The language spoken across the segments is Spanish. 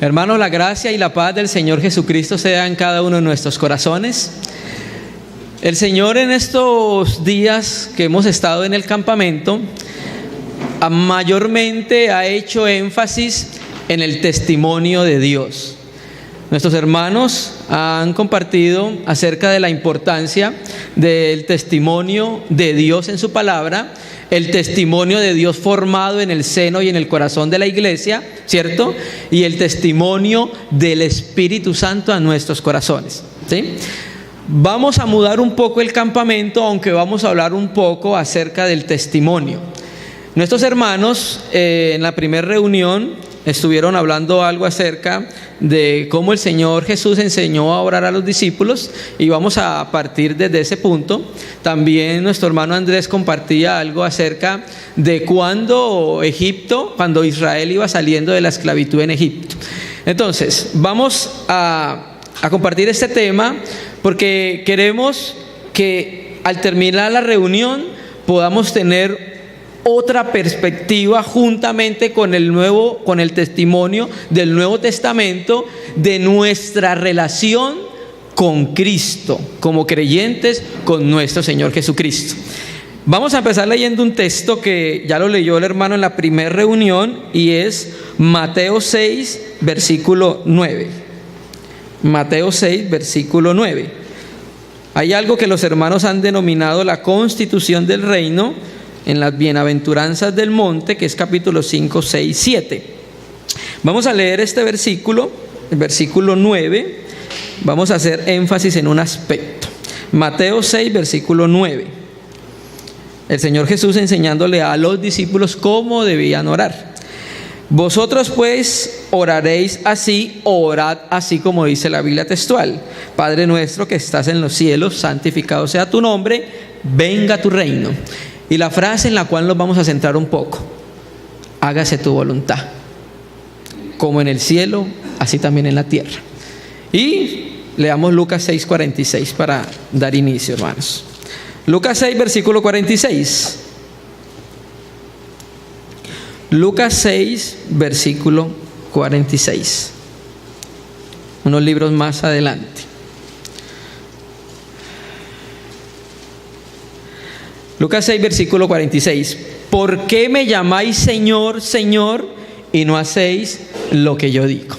Hermanos, la gracia y la paz del Señor Jesucristo sea en cada uno de nuestros corazones. El Señor en estos días que hemos estado en el campamento, mayormente ha hecho énfasis en el testimonio de Dios. Nuestros hermanos han compartido acerca de la importancia del testimonio de Dios en su palabra, el testimonio de Dios formado en el seno y en el corazón de la iglesia, ¿cierto? Y el testimonio del Espíritu Santo a nuestros corazones, ¿sí? Vamos a mudar un poco el campamento, aunque vamos a hablar un poco acerca del testimonio. Nuestros hermanos en la primera reunión estuvieron hablando algo acerca de cómo el Señor Jesús enseñó a orar a los discípulos, y vamos a partir desde ese punto. También nuestro hermano Andrés compartía algo acerca de cuando Israel iba saliendo de la esclavitud en Egipto. Entonces, vamos a compartir este tema porque queremos que al terminar la reunión podamos tener otra perspectiva juntamente con el testimonio del Nuevo Testamento de nuestra relación con Cristo, como creyentes con nuestro Señor Jesucristo. Vamos a empezar leyendo un texto que ya lo leyó el hermano en la primera reunión, y es Mateo 6, versículo 9. Mateo 6, versículo 9. Hay algo que los hermanos han denominado la constitución del reino en las bienaventuranzas del monte, que es capítulo 5, 6, 7. Vamos a leer este versículo, el versículo 9. Vamos a hacer énfasis en un aspecto. Mateo 6, versículo 9. El Señor Jesús enseñándole a los discípulos cómo debían orar. Vosotros pues oraréis así, orad así como dice la Biblia textual. Padre nuestro que estás en los cielos, santificado sea tu nombre, venga tu reino. Y la frase en la cual nos vamos a centrar un poco: hágase tu voluntad, como en el cielo, así también en la tierra. Y leamos Lucas 6:46 para dar inicio, hermanos. Lucas 6, versículo 46. Lucas 6, versículo 46. Unos libros más adelante. Lucas 6, versículo 46. ¿Por qué me llamáis Señor, Señor, y no hacéis lo que yo digo?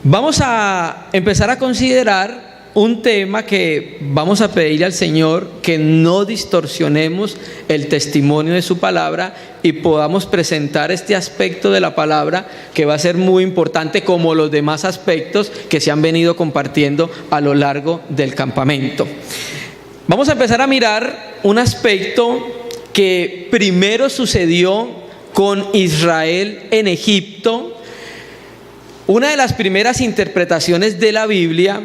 Vamos a empezar a considerar un tema que vamos a pedirle al Señor que no distorsionemos el testimonio de su palabra y podamos presentar este aspecto de la palabra que va a ser muy importante, como los demás aspectos que se han venido compartiendo a lo largo del campamento. Vamos a empezar a mirar un aspecto que primero sucedió con Israel en Egipto. Una de las primeras interpretaciones de la Biblia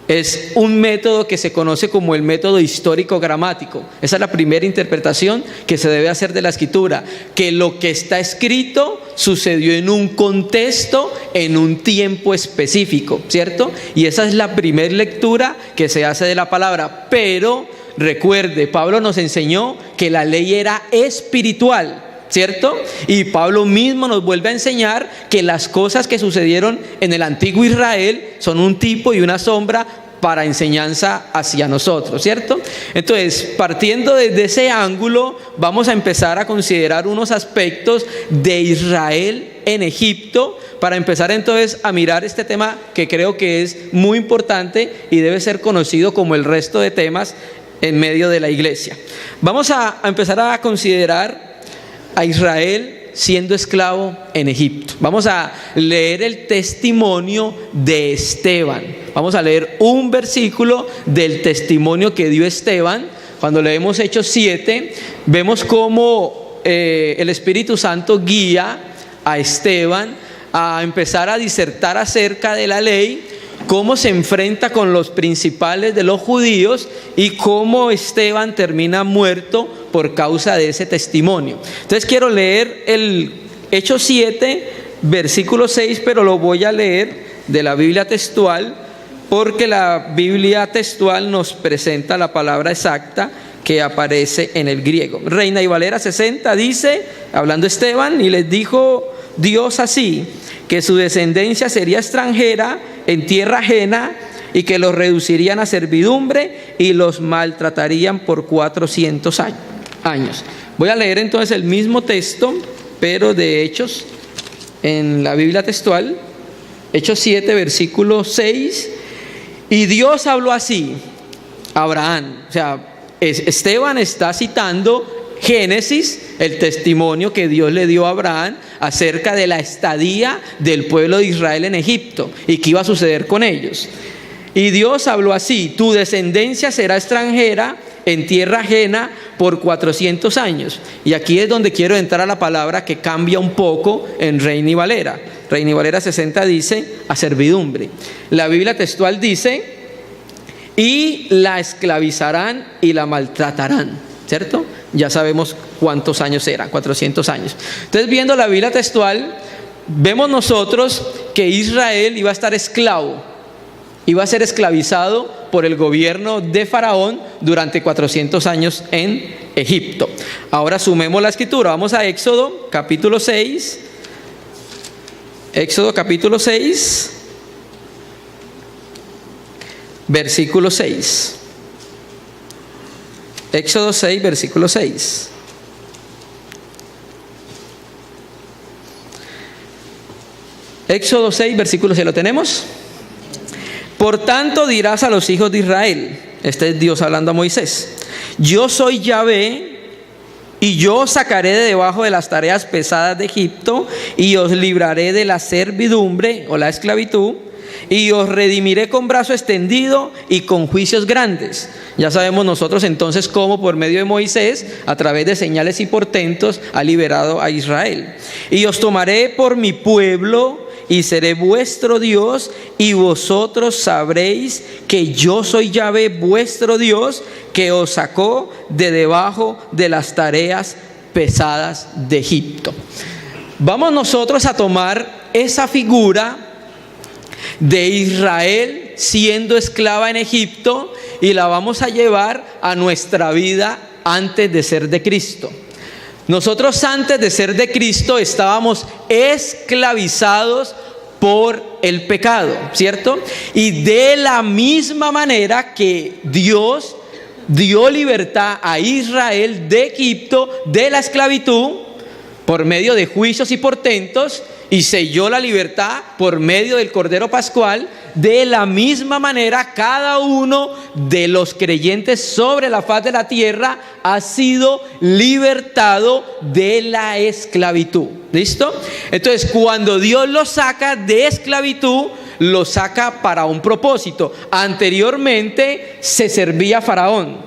es un método que se conoce como el método histórico-gramático. Esa es la primera interpretación que se debe hacer de la Escritura, que lo que está escrito sucedió en un contexto, en un tiempo específico, ¿cierto? Y esa es la primera lectura que se hace de la palabra. Pero recuerde, Pablo nos enseñó que la ley era espiritual, ¿cierto? Y Pablo mismo nos vuelve a enseñar que las cosas que sucedieron en el antiguo Israel son un tipo y una sombra para enseñanza hacia nosotros, ¿cierto? Entonces, partiendo desde ese ángulo, vamos a empezar a considerar unos aspectos de Israel en Egipto, para empezar entonces a mirar este tema que creo que es muy importante y debe ser conocido como el resto de temas en medio de la iglesia. Vamos a empezar a considerar a Israel siendo esclavo en Egipto. Vamos a leer el testimonio de Esteban. Vamos a leer un versículo del testimonio que dio Esteban. Cuando leemos Hechos 7, vemos cómo el Espíritu Santo guía a Esteban a empezar a disertar acerca de la ley, cómo se enfrenta con los principales de los judíos y cómo Esteban termina muerto por causa de ese testimonio. Entonces quiero leer el Hechos 7, versículo 6, pero lo voy a leer de la Biblia textual, porque la Biblia textual nos presenta la palabra exacta que aparece en el griego. Reina y Valera 60 dice, hablando Esteban, y les dijo: Dios así, que su descendencia sería extranjera en tierra ajena y que los reducirían a servidumbre y los maltratarían por 400 años. Voy a leer entonces el mismo texto, pero de Hechos, en la Biblia textual, Hechos 7, versículo 6. Y Dios habló así a Abraham. O sea, Esteban está citando Génesis, el testimonio que Dios le dio a Abraham acerca de la estadía del pueblo de Israel en Egipto y qué iba a suceder con ellos. Y Dios habló así: tu descendencia será extranjera en tierra ajena por 400 años. Y aquí es donde quiero entrar a la palabra que cambia un poco en Reina y Valera. Reina y Valera 60 dice a servidumbre. La Biblia textual dice: y la esclavizarán y la maltratarán, ¿cierto? Ya sabemos cuántos años eran, 400 años. Entonces, viendo la Biblia textual, vemos nosotros que Israel iba a estar esclavo, iba a ser esclavizado por el gobierno de Faraón durante 400 años en Egipto. Ahora sumemos la escritura, vamos a Éxodo capítulo 6. Éxodo capítulo 6, versículo 6. Éxodo 6, versículo 6. Éxodo 6, versículo 6, ¿lo tenemos? Por tanto dirás a los hijos de Israel, este es Dios hablando a Moisés: yo soy Yahvé, y yo os sacaré de debajo de las tareas pesadas de Egipto, y os libraré de la servidumbre o la esclavitud, y os redimiré con brazo extendido y con juicios grandes. Ya sabemos nosotros entonces cómo por medio de Moisés, a través de señales y portentos, ha liberado a Israel. Y os tomaré por mi pueblo y seré vuestro Dios, y vosotros sabréis que yo soy Yahvé vuestro Dios, que os sacó de debajo de las tareas pesadas de Egipto. Vamos nosotros a tomar esa figura de Israel siendo esclava en Egipto y la vamos a llevar a nuestra vida antes de ser de Cristo. Nosotros antes de ser de Cristo estábamos esclavizados por el pecado, ¿cierto? Y de la misma manera que Dios dio libertad a Israel de Egipto, de la esclavitud, por medio de juicios y portentos, y selló la libertad por medio del Cordero Pascual, de la misma manera cada uno de los creyentes sobre la faz de la tierra ha sido libertado de la esclavitud. ¿Listo? Entonces, cuando Dios los saca de esclavitud, los saca para un propósito. Anteriormente se servía a Faraón.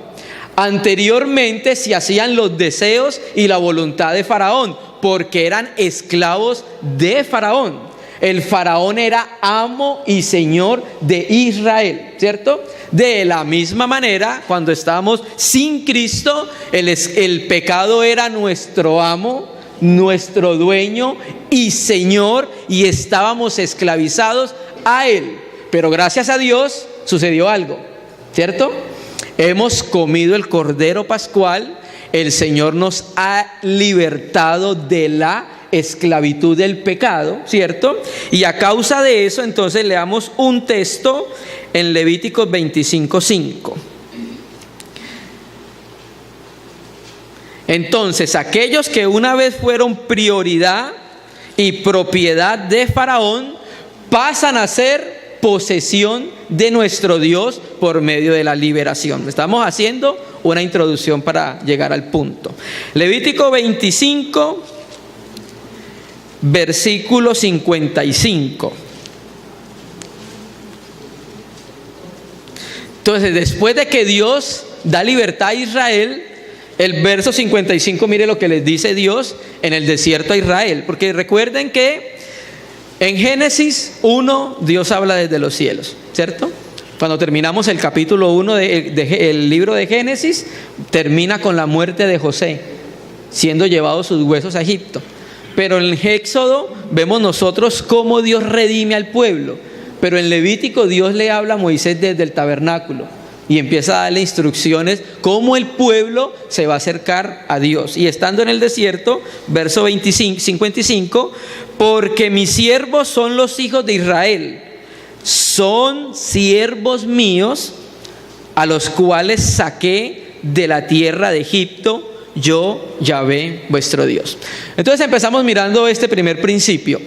Anteriormente se hacían los deseos y la voluntad de Faraón, porque eran esclavos de Faraón. El Faraón era amo y señor de Israel, ¿cierto? De la misma manera, cuando estábamos sin Cristo, el pecado era nuestro amo, nuestro dueño y señor, y estábamos esclavizados a él. Pero gracias a Dios sucedió algo, ¿cierto? Hemos comido el Cordero Pascual. El Señor nos ha libertado de la esclavitud del pecado, ¿cierto? Y a causa de eso, entonces leamos un texto en Levíticos 25:5. Entonces, aquellos que una vez fueron prioridad y propiedad de Faraón, pasan a ser posesión de nuestro Dios por medio de la liberación. Estamos haciendo una introducción para llegar al punto. Levítico 25, versículo 55. Entonces, después de que Dios da libertad a Israel, el verso 55, mire lo que les dice Dios en el desierto a Israel. Porque recuerden que en Génesis 1, Dios habla desde los cielos, ¿cierto? Cuando terminamos el capítulo 1 del libro de Génesis, termina con la muerte de José, siendo llevados sus huesos a Egipto. Pero en el Éxodo vemos nosotros cómo Dios redime al pueblo. Pero en Levítico Dios le habla a Moisés desde el tabernáculo, y empieza a darle instrucciones cómo el pueblo se va a acercar a Dios. Y estando en el desierto, verso 55, porque mis siervos son los hijos de Israel, son siervos míos, a los cuales saqué de la tierra de Egipto, yo, Yahvé, vuestro Dios. Entonces empezamos mirando este primer principio.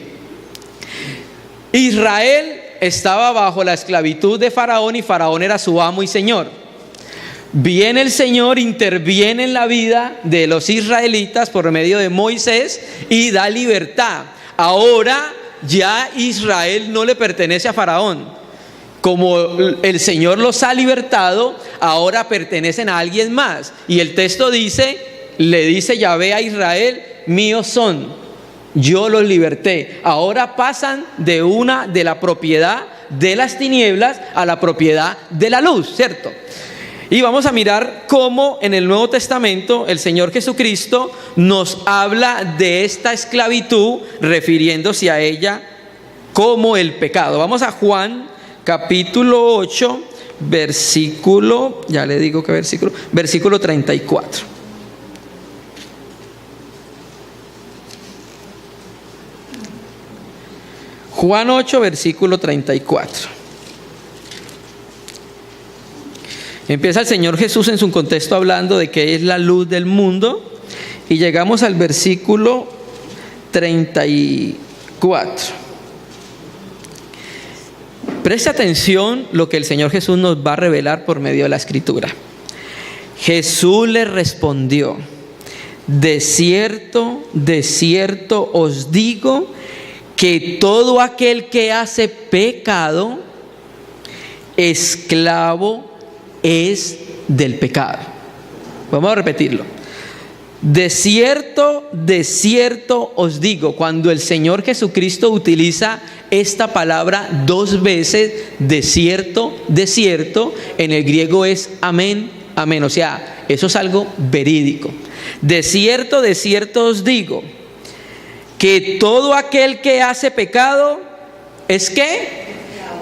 Israel estaba bajo la esclavitud de Faraón y Faraón era su amo y señor. Viene el Señor, interviene en la vida de los israelitas por medio de Moisés y da libertad. Ahora ya Israel no le pertenece a Faraón. Como el Señor los ha libertado, ahora pertenecen a alguien más. Y el texto dice, le dice Yahvé a Israel, míos son, yo los liberté. Ahora pasan de la propiedad de las tinieblas a la propiedad de la luz, ¿cierto? Y vamos a mirar cómo en el Nuevo Testamento el Señor Jesucristo nos habla de esta esclavitud, refiriéndose a ella como el pecado. Vamos a Juan capítulo 8, versículo, ya le digo qué versículo, versículo 34. Juan 8, versículo 34. Empieza el Señor Jesús en su contexto hablando de que es la luz del mundo y llegamos al versículo 34. Preste atención lo que el Señor Jesús nos va a revelar por medio de la Escritura. Jesús le respondió, de cierto os digo que todo aquel que hace pecado, esclavo es del pecado. Vamos a repetirlo. De cierto os digo. Cuando el Señor Jesucristo utiliza esta palabra dos veces, de cierto, en el griego es amén, amén. O sea, eso es algo verídico. De cierto os digo, que todo aquel que hace pecado, ¿es qué?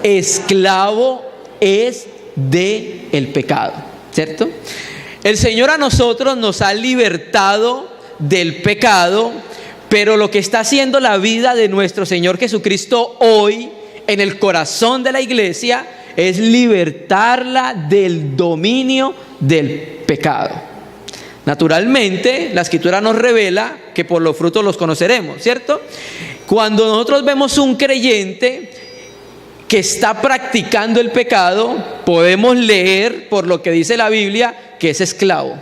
Esclavo es de el pecado, ¿cierto? El Señor a nosotros nos ha libertado del pecado, pero lo que está haciendo la vida de nuestro Señor Jesucristo hoy en el corazón de la iglesia es libertarla del dominio del pecado. Naturalmente, la Escritura nos revela que por los frutos los conoceremos, ¿cierto? Cuando nosotros vemos un creyente que está practicando el pecado, podemos leer por lo que dice la Biblia que es esclavo.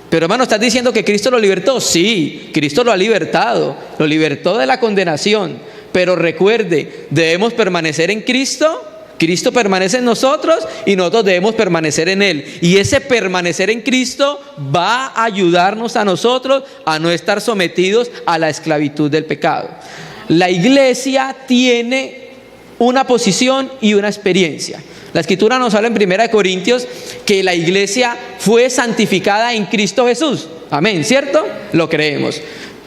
Pero hermano, ¿estás diciendo que Cristo lo libertó? Sí, Cristo lo ha libertado, lo libertó de la condenación. Pero recuerde, debemos permanecer en Cristo. Cristo permanece en nosotros y nosotros debemos permanecer en Él. Y ese permanecer en Cristo va a ayudarnos a nosotros a no estar sometidos a la esclavitud del pecado. La iglesia tiene una posición y una experiencia. La Escritura nos habla en 1 Corintios que la iglesia fue santificada en Cristo Jesús. Amén, ¿cierto? Lo creemos.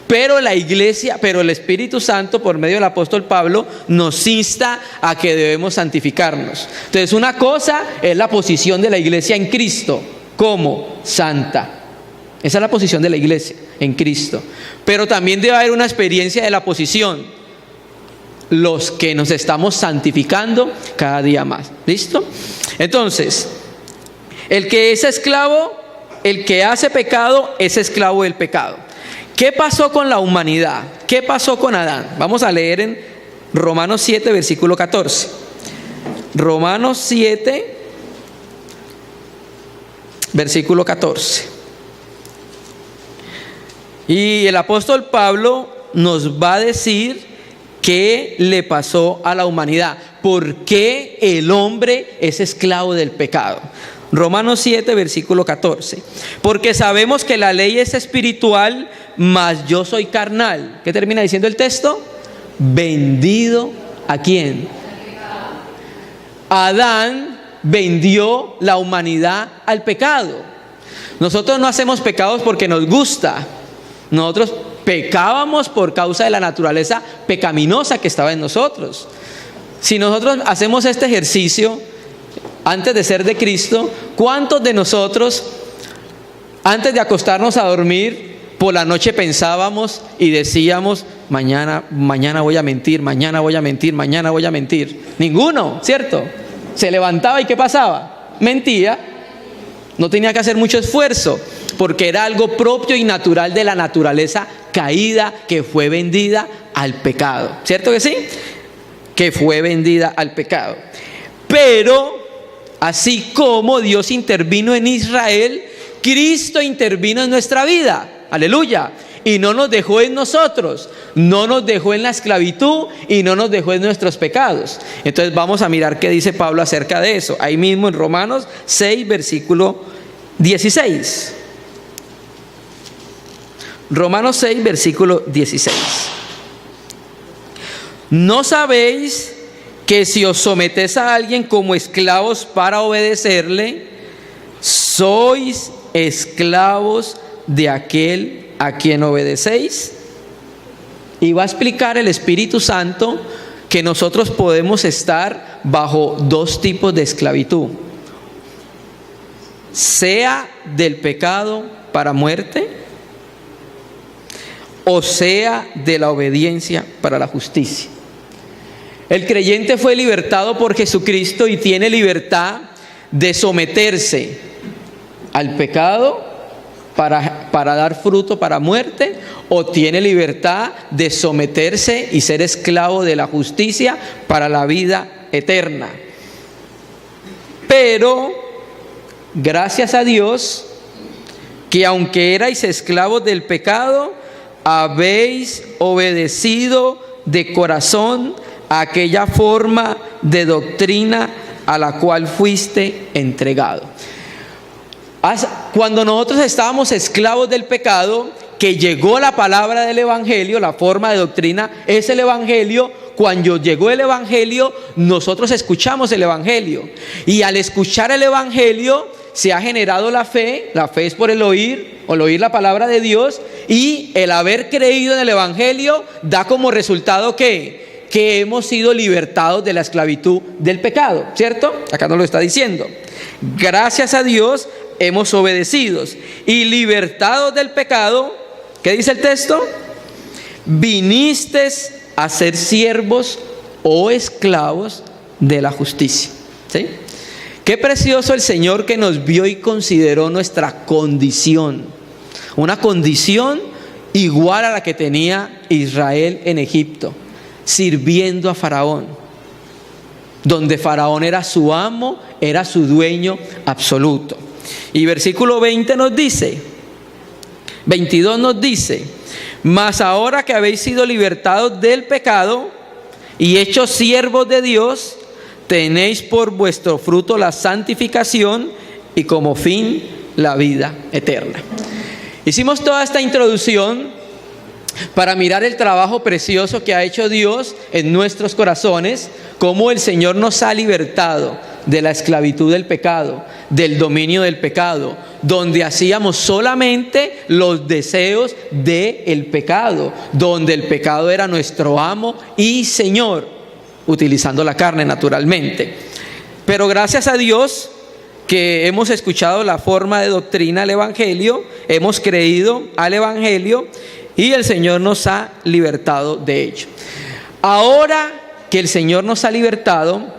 Pero la iglesia, pero el Espíritu Santo por medio del apóstol Pablo nos insta a que debemos santificarnos. Entonces una cosa es la posición de la iglesia en Cristo como santa. Esa es la posición de la iglesia en Cristo. Pero también debe haber una experiencia de la posición. Los que nos estamos santificando cada día más. ¿Listo? Entonces, el que es esclavo, el que hace pecado, es esclavo del pecado. ¿Qué pasó con la humanidad? ¿Qué pasó con Adán? Vamos a leer en Romanos 7, versículo 14. Romanos 7, versículo 14. Y el apóstol Pablo nos va a decir qué le pasó a la humanidad. ¿Por qué el hombre es esclavo del pecado? Romanos 7, versículo 14. Porque sabemos que la ley es espiritual, mas yo soy carnal. ¿Qué termina diciendo el texto? Vendido ¿a quién? Adán vendió la humanidad al pecado. Nosotros no hacemos pecados porque nos gusta. Nosotros pecábamos por causa de la naturaleza pecaminosa que estaba en nosotros. Si nosotros hacemos este ejercicio antes de ser de Cristo, ¿Cuántos de nosotros, antes de acostarnos a dormir, por la noche pensábamos y decíamos, mañana voy a mentir, mañana voy a mentir, mañana voy a mentir? Ninguno, ¿cierto? Se levantaba y ¿qué pasaba? Mentía. No tenía que hacer mucho esfuerzo, porque era algo propio y natural de la naturaleza caída que fue vendida al pecado. ¿Cierto que sí? Que fue vendida al pecado. Pero así como Dios intervino en Israel, Cristo intervino en nuestra vida. Aleluya. Y no nos dejó en nosotros, no nos dejó en la esclavitud y no nos dejó en nuestros pecados. Entonces vamos a mirar qué dice Pablo acerca de eso. Ahí mismo en Romanos 6, versículo 16. Romanos 6, versículo 16. ¿No sabéis que si os sometéis a alguien como esclavos para obedecerle, sois esclavos de aquel a quien obedecéis? Y va a explicar el Espíritu Santo que nosotros podemos estar bajo dos tipos de esclavitud: sea del pecado para muerte, o sea de la obediencia para la justicia. El creyente fue libertado por Jesucristo y tiene libertad de someterse al pecado para dar fruto para muerte, o tiene libertad de someterse y ser esclavo de la justicia para la vida eterna. Pero gracias a Dios que aunque erais esclavos del pecado, habéis obedecido de corazón a aquella forma de doctrina a la cual fuiste entregado. Cuando nosotros estábamos esclavos del pecado, que llegó la palabra del Evangelio, la forma de doctrina es el Evangelio. Cuando llegó el Evangelio, nosotros escuchamos el Evangelio, y al escuchar el Evangelio se ha generado la fe. La fe es por el oír la palabra de Dios, y el haber creído en el Evangelio da como resultado que hemos sido libertados de la esclavitud del pecado, ¿cierto? Acá nos lo está diciendo. Gracias a Dios hemos obedecido y libertados del pecado. ¿Qué dice el texto? Viniste a ser siervos o esclavos de la justicia. ¿Sí? Qué precioso el Señor, que nos vio y consideró nuestra condición, una condición igual a la que tenía Israel en Egipto, sirviendo a Faraón, donde Faraón era su amo, era su dueño absoluto. Y versículo 22 nos dice: mas ahora que habéis sido libertados del pecado y hechos siervos de Dios, tenéis por vuestro fruto la santificación y como fin la vida eterna. Hicimos toda esta introducción para mirar el trabajo precioso que ha hecho Dios en nuestros corazones, cómo el Señor nos ha libertado de la esclavitud del pecado, del dominio del pecado, donde hacíamos solamente los deseos del pecado, donde el pecado era nuestro amo y Señor, utilizando la carne naturalmente. Pero gracias a Dios que hemos escuchado la forma de doctrina del Evangelio, hemos creído al Evangelio y el Señor nos ha libertado de ello. Ahora que el Señor nos ha libertado,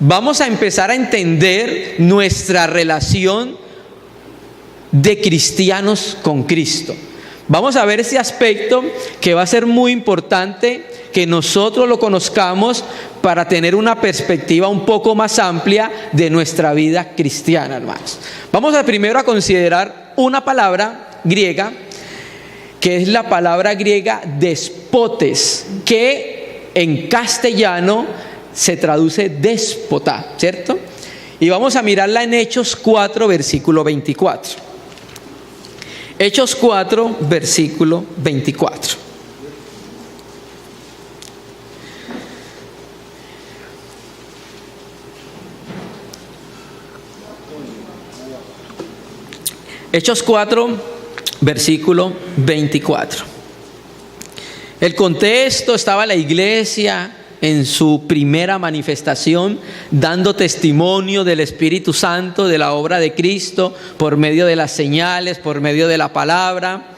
vamos a empezar a entender nuestra relación de cristianos con Cristo. Vamos a ver ese aspecto que va a ser muy importante que nosotros lo conozcamos para tener una perspectiva un poco más amplia de nuestra vida cristiana, hermanos. Vamos primero a considerar una palabra griega, que es la palabra griega despotes, que en castellano se traduce déspota, ¿cierto? Y vamos a mirarla en Hechos 4, versículo 24. Hechos 4, versículo 24. Hechos 4, versículo 24. El contexto: estaba la iglesia en su primera manifestación, dando testimonio del Espíritu Santo, de la obra de Cristo, por medio de las señales, por medio de la palabra.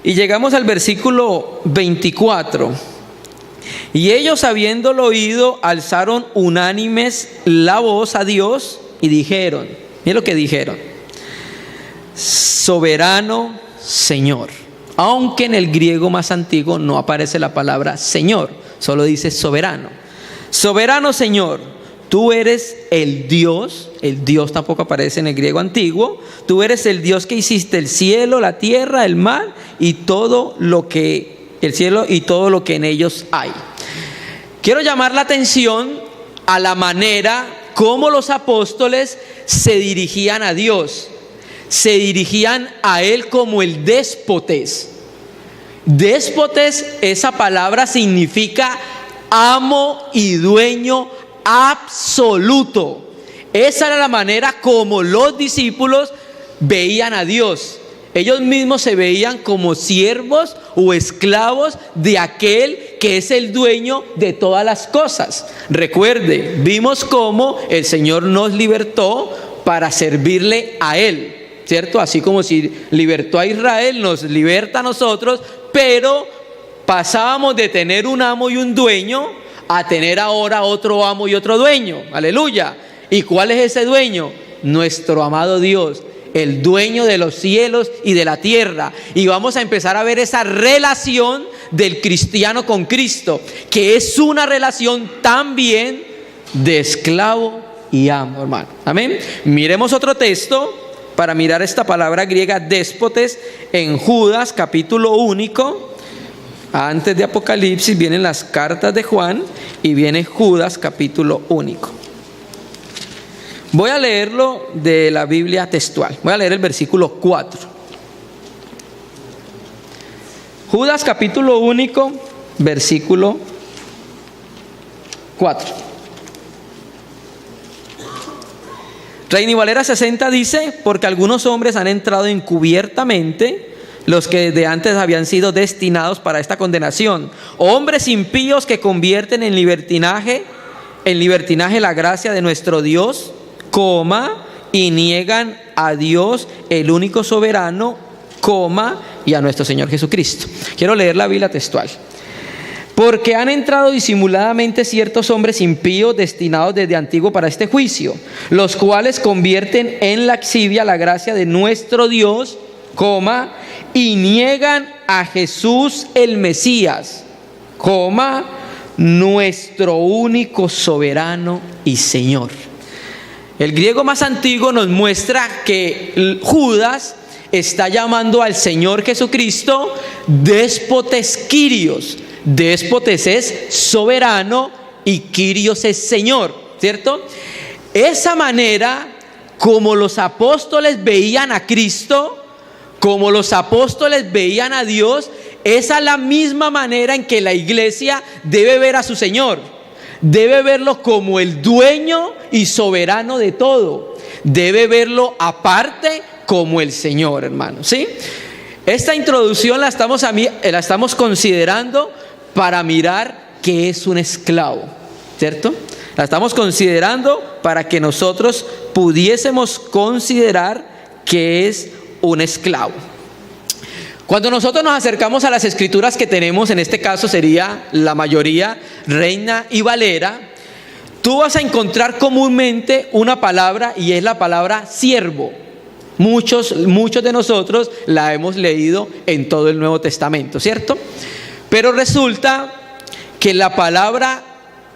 Y llegamos al versículo 24. Y ellos, habiéndolo oído, alzaron unánimes la voz a Dios y dijeron, miren lo que dijeron: soberano Señor. Aunque en el griego más antiguo no aparece la palabra Señor, solo dice soberano. Soberano Señor, tú eres el Dios tampoco aparece en el griego antiguo, tú eres el Dios que hiciste el cielo, la tierra, el mar y todo lo que, el cielo y todo lo que en ellos hay. Quiero llamar la atención a la manera como los apóstoles se dirigían a Dios. Se dirigían a Él como el déspotes. Déspotes, esa palabra significa amo y dueño absoluto. Esa era la manera como los discípulos veían a Dios. Ellos mismos se veían como siervos o esclavos de aquel que es el dueño de todas las cosas. Recuerde, vimos cómo el Señor nos libertó para servirle a Él, ¿cierto? Así como si libertó a Israel, nos liberta a nosotros, pero pasábamos de tener un amo y un dueño a tener ahora otro amo y otro dueño. Aleluya. ¿Y cuál es ese dueño? Nuestro amado Dios, el dueño de los cielos y de la tierra. Y vamos a empezar a ver esa relación del cristiano con Cristo, que es una relación también de esclavo y amo, hermano. Amén. Miremos otro texto para mirar esta palabra griega déspotes en Judas capítulo 1. Antes de Apocalipsis vienen las cartas de Juan y viene Judas capítulo 1. Voy a leerlo de la Biblia textual. Voy a leer el versículo 4. Judas capítulo 1, versículo 4. Reina y Valera 60 dice: porque algunos hombres han entrado encubiertamente, los que de antes habían sido destinados para esta condenación, hombres impíos que convierten en libertinaje la gracia de nuestro Dios, y niegan a Dios el único soberano, y a nuestro Señor Jesucristo. Quiero leer la Biblia textual. Porque han entrado disimuladamente ciertos hombres impíos destinados desde antiguo para este juicio, los cuales convierten en laxivia la gracia de nuestro Dios, y niegan a Jesús el Mesías, nuestro único soberano y Señor. El griego más antiguo nos muestra que Judas está llamando al Señor Jesucristo déspotes Kyrios. Déspotes es soberano y Kyrios es Señor, ¿cierto? Esa manera como los apóstoles veían a Cristo, como los apóstoles veían a Dios, esa es la misma manera en que la iglesia debe ver a su Señor. Debe verlo como el dueño y soberano de todo. Debe verlo aparte como el Señor, hermano, ¿sí? Esta introducción la estamos considerando para mirar qué es un esclavo, ¿cierto? La estamos considerando para que nosotros pudiésemos considerar qué es un esclavo. Cuando nosotros nos acercamos a las escrituras que tenemos, en este caso sería la mayoría Reina y Valera, tú vas a encontrar comúnmente una palabra y es la palabra siervo. Muchos de nosotros la hemos leído en todo el Nuevo Testamento, ¿cierto? Pero resulta que la palabra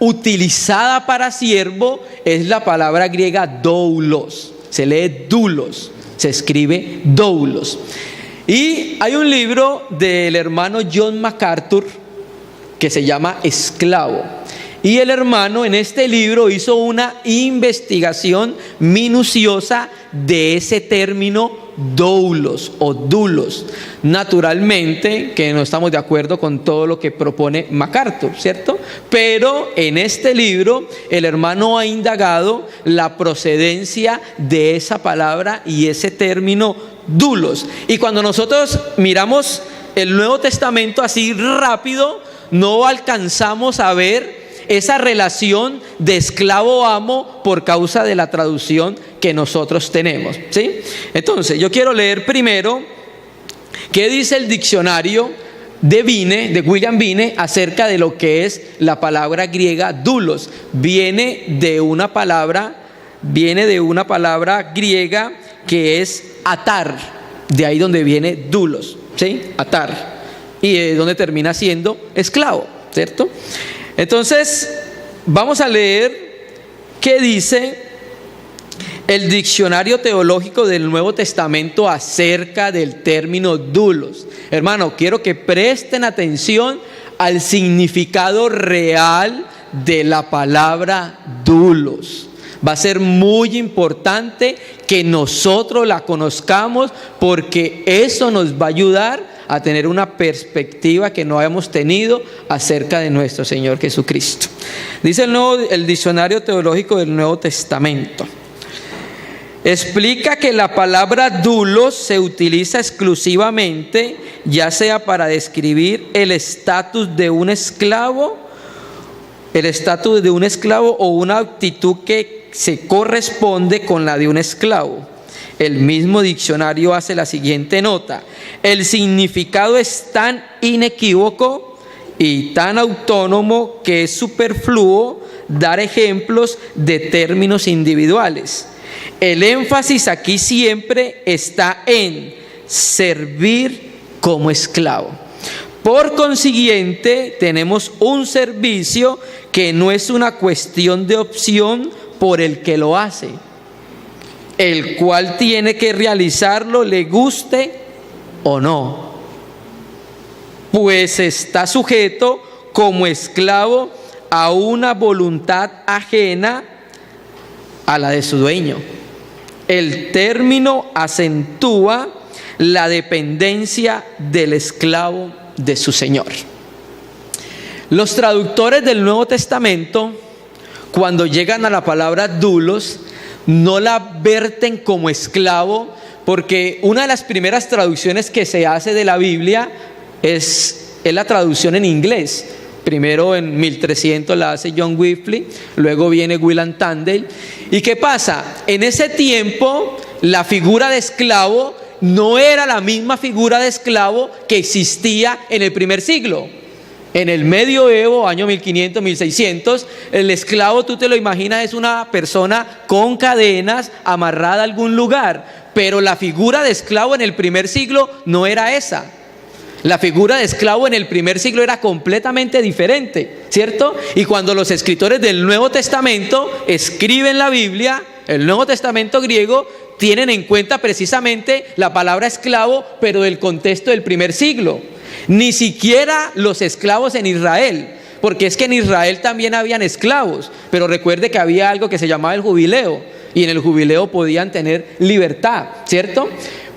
utilizada para siervo es la palabra griega doulos. Se lee doulos, se escribe doulos. Y hay un libro del hermano John MacArthur que se llama Esclavo. Y el hermano en este libro hizo una investigación minuciosa de ese término doulos o dulos. Naturalmente que no estamos de acuerdo con todo lo que propone MacArthur, ¿cierto? Pero en este libro el hermano ha indagado la procedencia de esa palabra y ese término dulos. Y cuando nosotros miramos el Nuevo Testamento así rápido, no alcanzamos a ver esa relación de esclavo-amo por causa de la traducción que nosotros tenemos, ¿sí? Entonces, yo quiero leer primero qué dice el diccionario de William Vine, acerca de lo que es la palabra griega doulos. Viene de una palabra griega que es atar, de ahí donde viene doulos, ¿sí? Atar, y es donde termina siendo esclavo, ¿cierto? Entonces, vamos a leer qué dice el diccionario teológico del Nuevo Testamento acerca del término doulos. Hermano, quiero que presten atención al significado real de la palabra doulos. Va a ser muy importante que nosotros la conozcamos, porque eso nos va a ayudar a tener una perspectiva que no habíamos tenido acerca de nuestro Señor Jesucristo. Dice el diccionario teológico del Nuevo Testamento. Explica que la palabra doulos se utiliza exclusivamente, ya sea para describir el estatus de un esclavo o una actitud que se corresponde con la de un esclavo. El mismo diccionario hace la siguiente nota: el significado es tan inequívoco y tan autónomo que es superfluo dar ejemplos de términos individuales. El énfasis aquí siempre está en servir como esclavo. Por consiguiente, tenemos un servicio que no es una cuestión de opción por el que lo hace, el cual tiene que realizarlo, le guste o no, pues está sujeto como esclavo a una voluntad ajena a la de su dueño. El término acentúa la dependencia del esclavo de su señor. Los traductores del Nuevo Testamento, cuando llegan a la palabra doulos, no la verten como esclavo, porque una de las primeras traducciones que se hace de la Biblia es la traducción en inglés. Primero en 1300 la hace John Wycliffe, luego viene William Tyndale. ¿Y qué pasa? En ese tiempo la figura de esclavo no era la misma figura de esclavo que existía en el primer siglo. En el medioevo, año 1500, 1600, el esclavo, tú te lo imaginas, es una persona con cadenas amarrada a algún lugar. Pero la figura de esclavo en el primer siglo no era esa. La figura de esclavo en el primer siglo era completamente diferente, ¿cierto? Y cuando los escritores del Nuevo Testamento escriben la Biblia, el Nuevo Testamento griego, tienen en cuenta precisamente la palabra esclavo, pero del contexto del primer siglo. Ni siquiera los esclavos en Israel, porque es que en Israel también habían esclavos, pero recuerde que había algo que se llamaba el jubileo, y en el jubileo podían tener libertad, ¿cierto?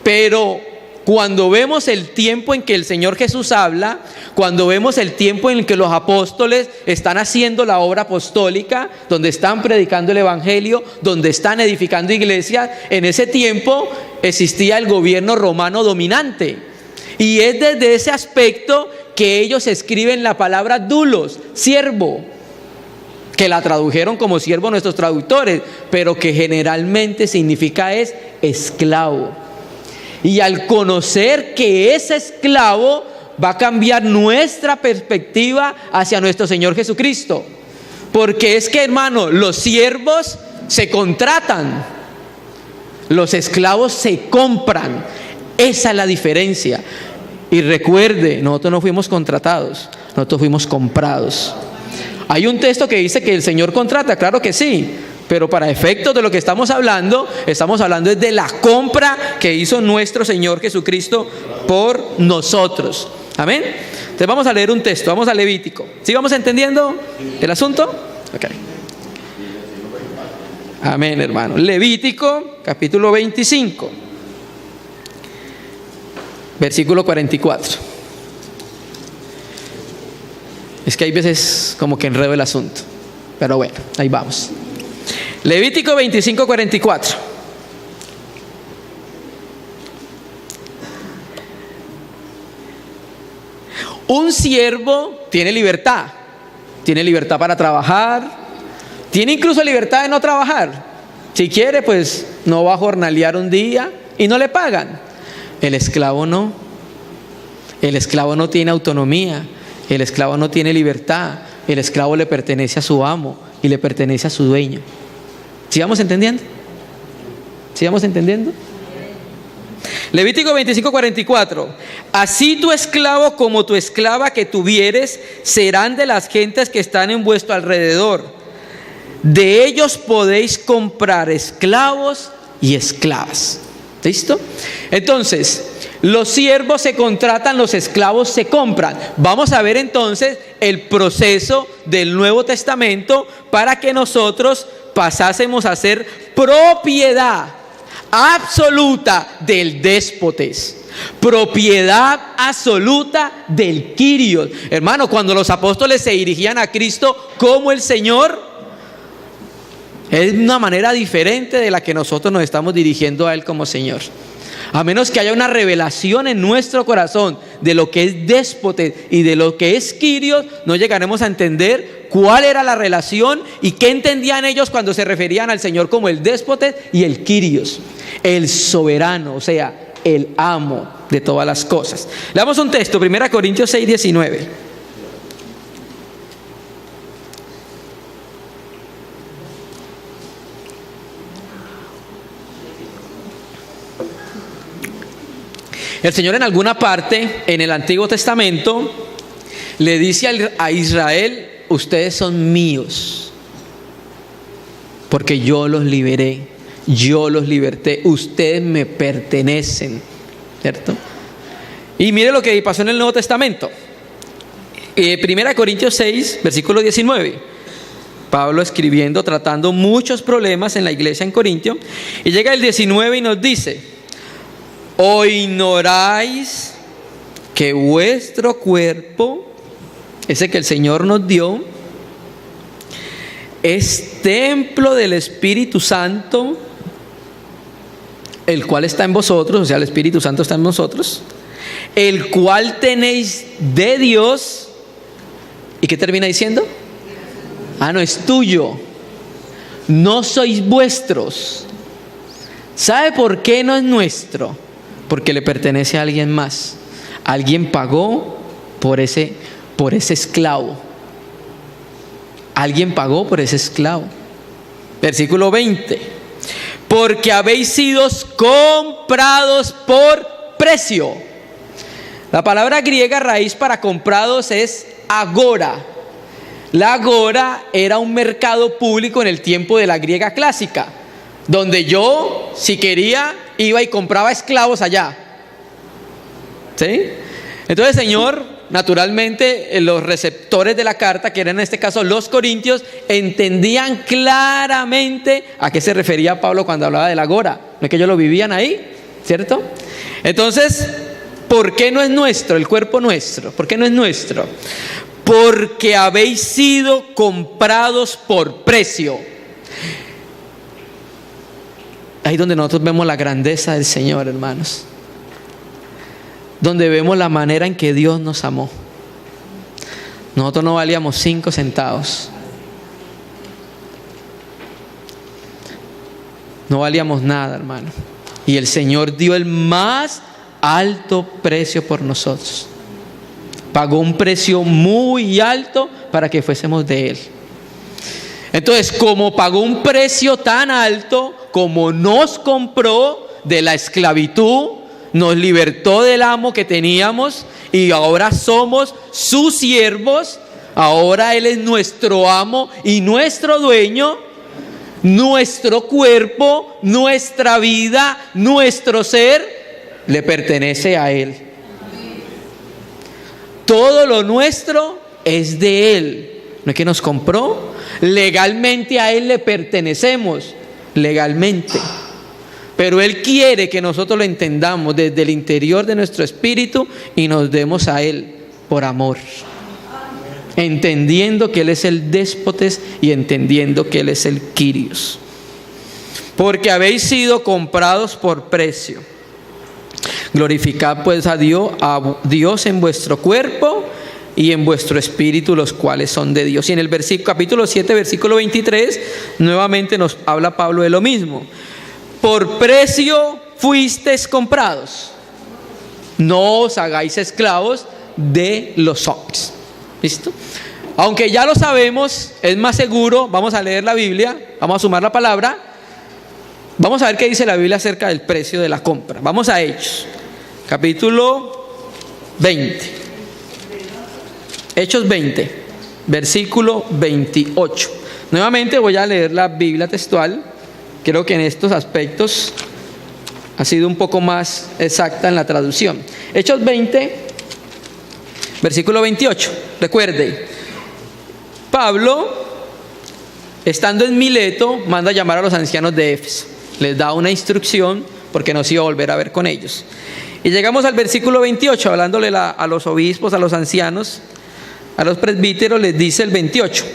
Pero cuando vemos el tiempo en que el Señor Jesús habla, cuando vemos el tiempo en el que los apóstoles están haciendo la obra apostólica, donde están predicando el evangelio, donde están edificando iglesias, en ese tiempo existía el gobierno romano dominante. Y es desde ese aspecto que ellos escriben la palabra doulos, siervo, que la tradujeron como siervo nuestros traductores, pero que generalmente significa es esclavo. Y al conocer que ese esclavo va a cambiar nuestra perspectiva hacia nuestro Señor Jesucristo. Porque es que, hermano, los siervos se contratan, los esclavos se compran. Esa es la diferencia. Y recuerde, nosotros no fuimos contratados, nosotros fuimos comprados. Hay un texto que dice que el Señor contrata, claro que sí. Pero para efectos de lo que estamos hablando es de la compra que hizo nuestro Señor Jesucristo por nosotros. Amén. Entonces vamos a leer un texto, vamos a Levítico. ¿Sí vamos entendiendo el asunto? Ok. Amén, hermano. Levítico, capítulo 25, versículo 44. Es que hay veces como que enredo el asunto, pero bueno, ahí vamos. Levítico 25, 44. Un siervo tiene libertad, tiene libertad para trabajar, tiene incluso libertad de no trabajar. Si quiere, pues no va a jornalear un día y no le pagan. El esclavo no. El esclavo no tiene autonomía, el esclavo no tiene libertad, el esclavo le pertenece a su amo y le pertenece a su dueño. ¿Sí vamos entendiendo? ¿Sí vamos entendiendo? Levítico 25:44. Así tu esclavo como tu esclava que tuvieres serán de las gentes que están en vuestro alrededor. De ellos podéis comprar esclavos y esclavas. ¿Listo? Entonces, los siervos se contratan, los esclavos se compran. Vamos a ver entonces el proceso del Nuevo Testamento para que nosotros pasásemos a ser propiedad absoluta del déspotes, propiedad absoluta del Kyrios. Hermano, cuando los apóstoles se dirigían a Cristo como el Señor, es una manera diferente de la que nosotros nos estamos dirigiendo a Él como Señor. A menos que haya una revelación en nuestro corazón de lo que es déspotes y de lo que es Kyrios, no llegaremos a entender cuál era la relación y qué entendían ellos cuando se referían al Señor como el déspotes y el Kyrios, el soberano, o sea, el amo de todas las cosas. Leamos un texto, 1 Corintios 6:19. El Señor en alguna parte en el Antiguo Testamento le dice a Israel: ustedes son míos, porque yo los liberé, yo los liberté, ustedes me pertenecen, ¿cierto? Y mire lo que pasó en el Nuevo Testamento. 1 Corintios 6, versículo 19. Pablo escribiendo, tratando muchos problemas en la iglesia en Corintio, y llega el 19 y nos dice: ¿o ignoráis que vuestro cuerpo, ese que el Señor nos dio, es templo del Espíritu Santo, el cual está en vosotros? O sea, el Espíritu Santo está en vosotros, el cual tenéis de Dios. ¿Y qué termina diciendo? No es tuyo, no sois vuestros. ¿Sabe por qué no es nuestro? Porque le pertenece a alguien más. Alguien pagó por ese esclavo. Alguien pagó por ese esclavo. Versículo 20. Porque habéis sido comprados por precio. La palabra griega raíz para comprados es agora. La agora era un mercado público en el tiempo de la griega clásica, donde yo, si quería, iba y compraba esclavos allá. ¿Sí? Entonces el Señor, naturalmente, los receptores de la carta, que eran en este caso los corintios, entendían claramente a qué se refería Pablo cuando hablaba de la agora. No es que ellos lo vivían ahí, ¿cierto? Entonces, ¿por qué no es nuestro, el cuerpo nuestro? ¿Por qué no es nuestro? Porque habéis sido comprados por precio. Ahí donde nosotros vemos la grandeza del Señor, hermanos. Donde vemos la manera en que Dios nos amó. Nosotros no valíamos 5 centavos. No valíamos nada, hermano. Y el Señor dio el más alto precio por nosotros. Pagó un precio muy alto para que fuésemos de Él. Entonces, como pagó un precio tan alto, como nos compró de la esclavitud, nos libertó del amo que teníamos y ahora somos sus siervos, ahora Él es nuestro amo y nuestro dueño, nuestro cuerpo, nuestra vida, nuestro ser, le pertenece a Él. Todo lo nuestro es de Él. No es que nos compró, legalmente a Él le pertenecemos, legalmente. Pero Él quiere que nosotros lo entendamos desde el interior de nuestro espíritu y nos demos a Él por amor. Entendiendo que Él es el déspotes y entendiendo que Él es el Kyrios. Porque habéis sido comprados por precio. Glorificad pues a Dios en vuestro cuerpo y en vuestro espíritu, los cuales son de Dios. Y en el capítulo 7, versículo 23, nuevamente nos habla Pablo de lo mismo. Por precio fuisteis comprados, no os hagáis esclavos de los hombres. ¿Listo? Aunque ya lo sabemos, es más seguro. Vamos a leer la Biblia, vamos a sumar la palabra. Vamos a ver qué dice la Biblia acerca del precio de la compra. Vamos a Hechos, capítulo 20. Hechos 20, versículo 28. Nuevamente voy a leer la Biblia textual. Creo que en estos aspectos ha sido un poco más exacta en la traducción. Hechos 20, versículo 28. Recuerde, Pablo, estando en Mileto, manda a llamar a los ancianos de Éfeso. Les da una instrucción porque no se iba a volver a ver con ellos. Y llegamos al versículo 28, hablándole a los obispos, a los ancianos, a los presbíteros, les dice el 28.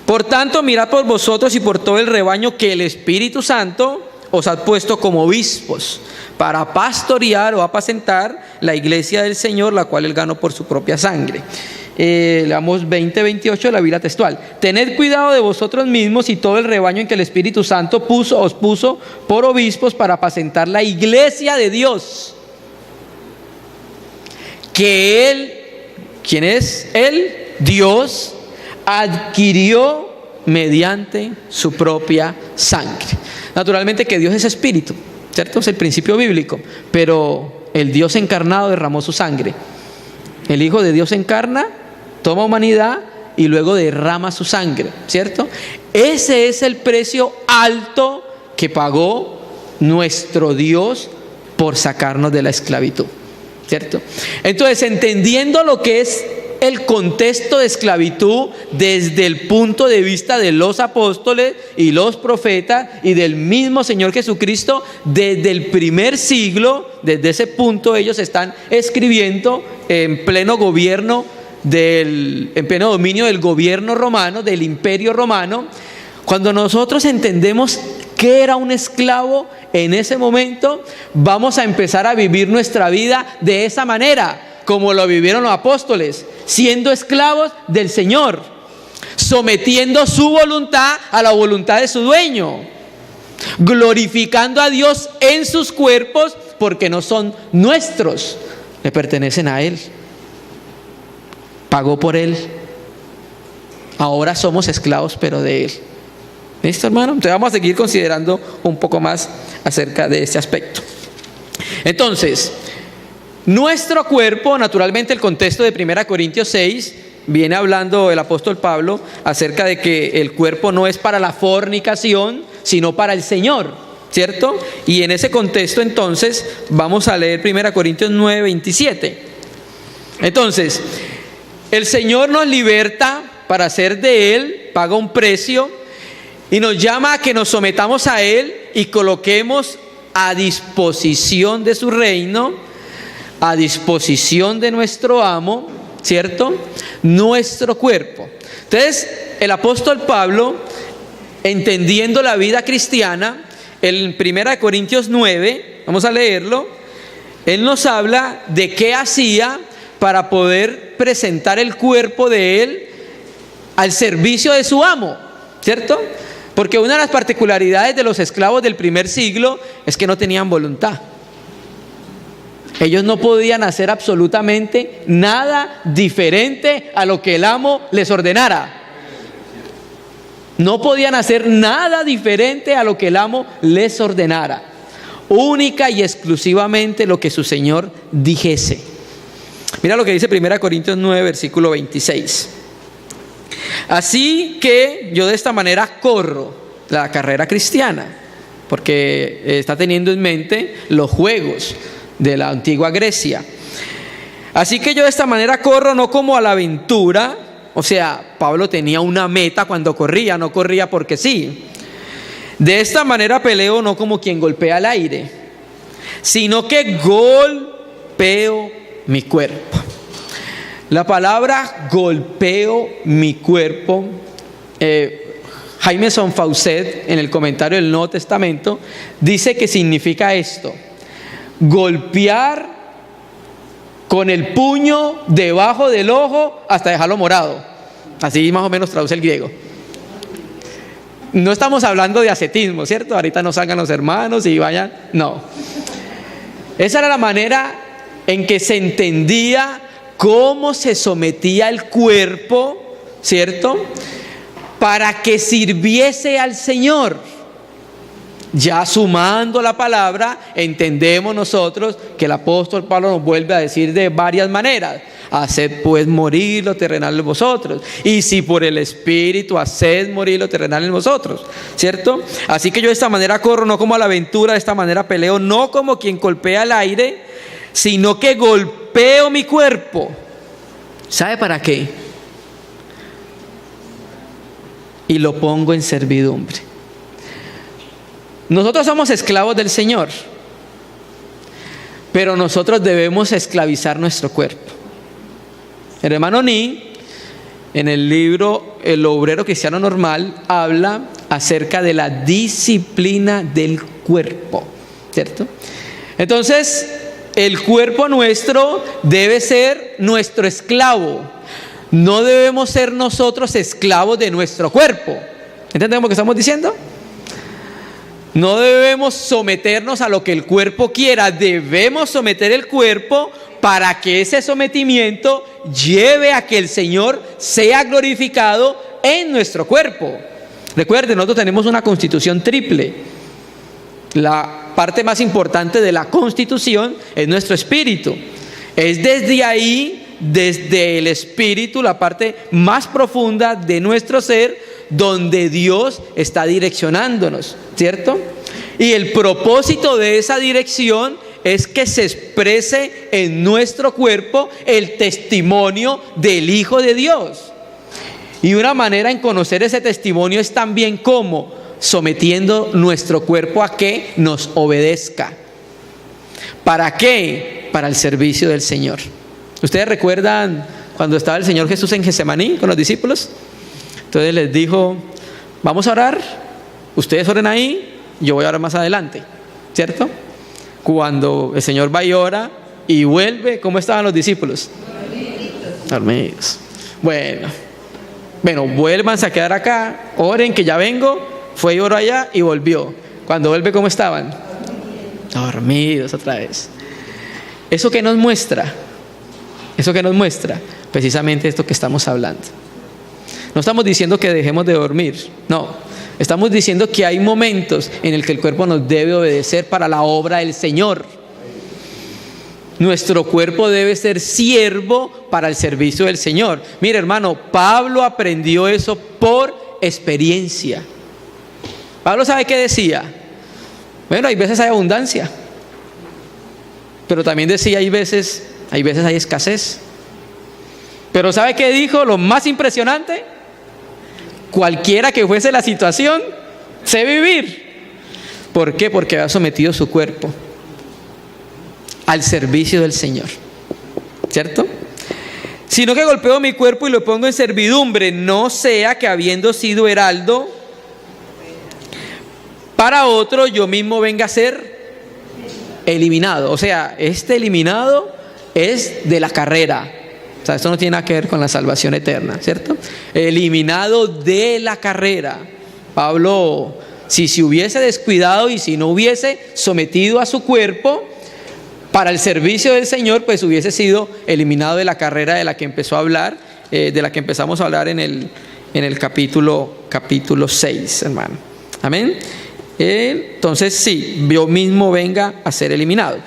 Por tanto, mirad por vosotros y por todo el rebaño que el Espíritu Santo os ha puesto como obispos para pastorear o apacentar la iglesia del Señor, la cual él ganó por su propia sangre. Leamos 20:28 de la Biblia textual. Tened cuidado de vosotros mismos y todo el rebaño en que el Espíritu Santo os puso por obispos para apacentar la iglesia de Dios, que él, ¿quién es él? Dios adquirió mediante su propia sangre. Naturalmente que Dios es espíritu, ¿cierto? Es el principio bíblico, pero el Dios encarnado derramó su sangre. El Hijo de Dios se encarna, toma humanidad y luego derrama su sangre, ¿cierto? Ese es el precio alto que pagó nuestro Dios por sacarnos de la esclavitud, ¿cierto? Entonces, entendiendo lo que es el contexto de esclavitud desde el punto de vista de los apóstoles y los profetas y del mismo Señor Jesucristo, desde el primer siglo, desde ese punto ellos están escribiendo en pleno gobierno en pleno dominio del gobierno romano, del imperio romano. Cuando nosotros entendemos qué era un esclavo en ese momento, vamos a empezar a vivir nuestra vida de esa manera, como lo vivieron los apóstoles, siendo esclavos del Señor, sometiendo su voluntad a la voluntad de su dueño, glorificando a Dios en sus cuerpos, porque no son nuestros, le pertenecen a Él, pagó por Él, ahora somos esclavos pero de Él. ¿Listo, hermano? Entonces vamos a seguir considerando un poco más acerca de este aspecto. Entonces, nuestro cuerpo, naturalmente el contexto de 1 Corintios 6, viene hablando el apóstol Pablo acerca de que el cuerpo no es para la fornicación, sino para el Señor, ¿cierto? Y en ese contexto entonces vamos a leer 1 Corintios 9, 27. Entonces, el Señor nos liberta para hacer de Él, paga un precio y nos llama a que nos sometamos a Él y coloquemos a disposición de su reino, a disposición de nuestro amo, ¿cierto? Nuestro cuerpo. Entonces, el apóstol Pablo, entendiendo la vida cristiana, en 1 Corintios 9, vamos a leerlo, él nos habla de qué hacía para poder presentar el cuerpo de él al servicio de su amo, ¿cierto? Porque una de las particularidades de los esclavos del primer siglo es que no tenían voluntad. Ellos no podían hacer absolutamente nada diferente a lo que el amo les ordenara. No podían hacer nada diferente a lo que el amo les ordenara. Única y exclusivamente lo que su Señor dijese. Mira lo que dice 1 Corintios 9, versículo 26. Así que yo de esta manera corro la carrera cristiana, porque está teniendo en mente los juegos de la antigua Grecia. Así que yo de esta manera corro, no como a la aventura. O sea, Pablo tenía una meta cuando corría, no corría porque sí. De esta manera peleo no como quien golpea al aire, sino que golpeo mi cuerpo. La palabra golpeo mi cuerpo, Jaime Sonfaucet, en el comentario del Nuevo Testamento, dice que significa esto: golpear con el puño debajo del ojo hasta dejarlo morado. Así más o menos traduce el griego. No estamos hablando de ascetismo, ¿cierto? Ahorita no salgan los hermanos y vayan. No. Esa era la manera en que se entendía cómo se sometía el cuerpo, ¿cierto?, para que sirviese al Señor. Ya sumando la palabra, entendemos nosotros que el apóstol Pablo nos vuelve a decir de varias maneras: haced pues morir lo terrenal en vosotros, y si por el Espíritu haced morir lo terrenal en vosotros, ¿cierto? Así que yo de esta manera corro, no como a la aventura, de esta manera peleo, no como quien golpea el aire, sino que golpeo mi cuerpo. ¿Sabe para qué? Y lo pongo en servidumbre. Nosotros somos esclavos del Señor, pero nosotros debemos esclavizar nuestro cuerpo. El hermano Ni, en el libro El Obrero Cristiano Normal, habla acerca de la disciplina del cuerpo, ¿cierto? Entonces, el cuerpo nuestro debe ser nuestro esclavo. No debemos ser nosotros esclavos de nuestro cuerpo. ¿Entendemos lo que estamos diciendo? No debemos someternos a lo que el cuerpo quiera. Debemos someter el cuerpo para que ese sometimiento lleve a que el Señor sea glorificado en nuestro cuerpo. Recuerden, nosotros tenemos una constitución triple. La parte más importante de la constitución es nuestro espíritu. Es desde ahí, desde el espíritu, la parte más profunda de nuestro ser, donde Dios está direccionándonos, ¿cierto? Y el propósito de esa dirección es que se exprese en nuestro cuerpo el testimonio del Hijo de Dios. Y una manera en conocer ese testimonio es también como sometiendo nuestro cuerpo a que nos obedezca. ¿Para qué? Para el servicio del Señor. ¿Ustedes recuerdan cuando estaba el Señor Jesús en Getsemaní con los discípulos? Entonces les dijo: vamos a orar, ustedes oren ahí, yo voy a orar más adelante, ¿cierto? Cuando el Señor va y ora y vuelve, ¿cómo estaban los discípulos? Dormidos. Bueno, vuélvanse a quedar acá, oren que ya vengo. Fue y oró allá y volvió. Cuando vuelve, ¿cómo estaban? Dormidos otra vez. ¿Eso qué nos muestra? ¿Eso qué nos muestra? Precisamente esto que estamos hablando. No estamos diciendo que dejemos de dormir, no. Estamos diciendo que hay momentos en el que el cuerpo nos debe obedecer para la obra del Señor. Nuestro cuerpo debe ser siervo para el servicio del Señor. Mire, hermano, Pablo aprendió eso por experiencia. Pablo, ¿sabe qué decía? Bueno, hay veces hay abundancia, pero también decía hay veces hay escasez. Pero ¿sabe qué dijo? Lo más impresionante: cualquiera que fuese la situación, sé vivir. ¿Por qué? Porque había sometido su cuerpo al servicio del Señor, ¿cierto? Sino que golpeo mi cuerpo y lo pongo en servidumbre, no sea que habiendo sido heraldo para otro, yo mismo venga a ser eliminado. O sea, este eliminado es de la carrera. O sea, esto no tiene nada que ver con la salvación eterna, ¿cierto? Eliminado de la carrera. Pablo, si se hubiese descuidado y si no hubiese sometido a su cuerpo para el servicio del Señor, pues hubiese sido eliminado de la carrera de la que empezó a hablar, de la que empezamos a hablar en el capítulo 6, hermano. Amén. Entonces sí, yo mismo venga a ser eliminado.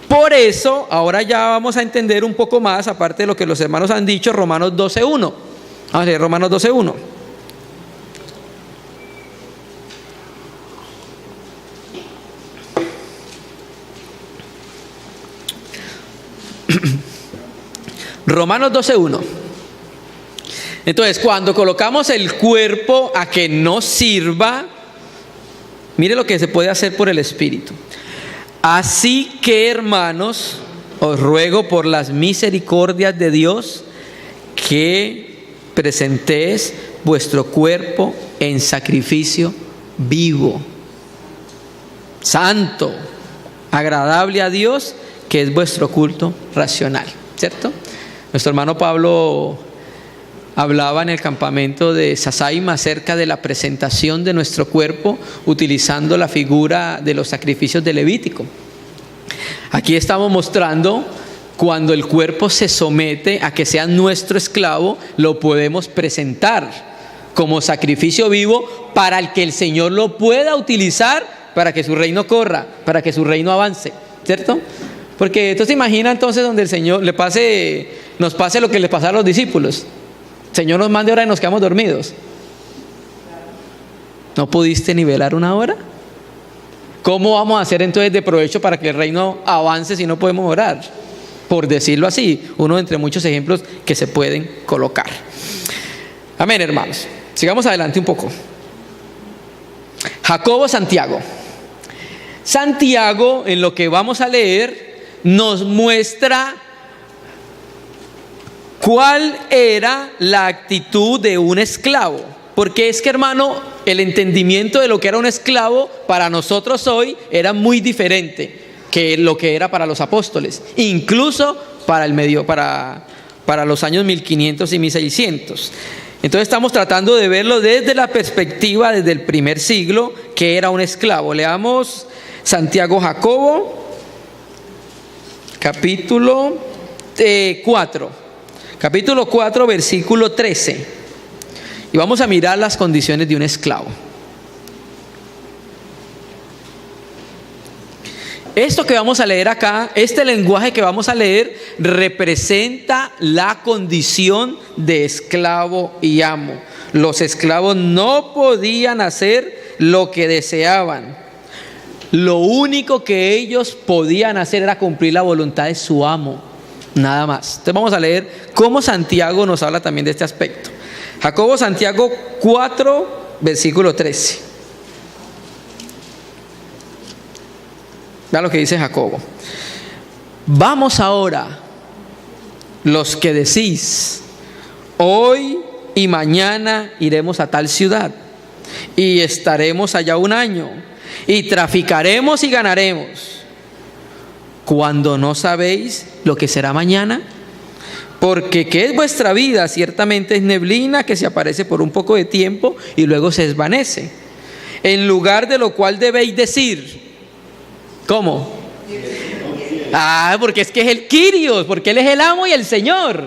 Por eso, ahora ya vamos a entender un poco más, aparte de lo que los hermanos han dicho, Romanos 12:1. Vamos a leer Romanos 12:1. Romanos 12:1. Entonces, cuando colocamos el cuerpo a que nos sirva, mire lo que se puede hacer por el Espíritu. Así que, hermanos, os ruego por las misericordias de Dios que presentéis vuestro cuerpo en sacrificio vivo, santo, agradable a Dios, que es vuestro culto racional, ¿cierto? Nuestro hermano Pablo hablaba en el campamento de Sasaima acerca de la presentación de nuestro cuerpo utilizando la figura de los sacrificios de Levítico. Aquí estamos mostrando cuando el cuerpo se somete a que sea nuestro esclavo, lo podemos presentar como sacrificio vivo para el que el Señor lo pueda utilizar para que su reino corra, para que su reino avance, ¿cierto? Porque entonces imagina entonces donde el Señor nos pase lo que le pasó a los discípulos. El Señor nos mande hora y nos quedamos dormidos. ¿No pudiste ni velar una hora? ¿Cómo vamos a hacer entonces de provecho para que el reino avance si no podemos orar? Por decirlo así, uno entre muchos ejemplos que se pueden colocar. Amén, hermanos. Sigamos adelante un poco. Jacobo, Santiago. Santiago, en lo que vamos a leer, nos muestra cuál era la actitud de un esclavo. Porque es que, hermano, el entendimiento de lo que era un esclavo para nosotros hoy era muy diferente que lo que era para los apóstoles, incluso para los años 1500 y 1600. Entonces estamos tratando de verlo desde la perspectiva, desde el primer siglo, que era un esclavo. Leamos Santiago Jacobo, capítulo 4, versículo 13. Y vamos a mirar las condiciones de un esclavo. Esto que vamos a leer acá, este lenguaje que vamos a leer, representa la condición de esclavo y amo. Los esclavos no podían hacer lo que deseaban. Lo único que ellos podían hacer era cumplir la voluntad de su amo, nada más. Entonces vamos a leer cómo Santiago nos habla también de este aspecto. Jacobo, Santiago 4, versículo 13. Vean lo que dice Jacobo. Vamos ahora, los que decís, hoy y mañana iremos a tal ciudad, y estaremos allá un año, y traficaremos y ganaremos, cuando no sabéis lo que será mañana. Porque ¿qué es vuestra vida? Ciertamente es neblina que se aparece por un poco de tiempo y luego se desvanece. En lugar de lo cual debéis decir, ¿cómo? Porque es que es el Kyrios, porque Él es el amo y el Señor.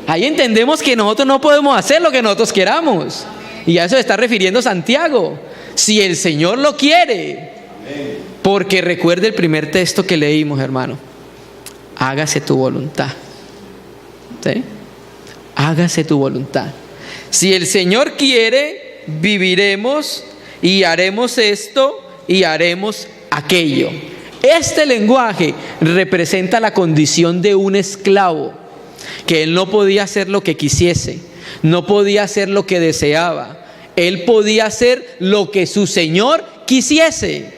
Ahí entendemos que nosotros no podemos hacer lo que nosotros queramos. Y a eso se está refiriendo Santiago. Si el Señor lo quiere. Porque recuerde el primer texto que leímos, hermano. Hágase tu voluntad. ¿Sí? Hágase tu voluntad. Si el Señor quiere, viviremos y haremos esto y haremos aquello. Este lenguaje representa la condición de un esclavo, que él no podía hacer lo que quisiese, no podía hacer lo que deseaba, él podía hacer lo que su Señor quisiese.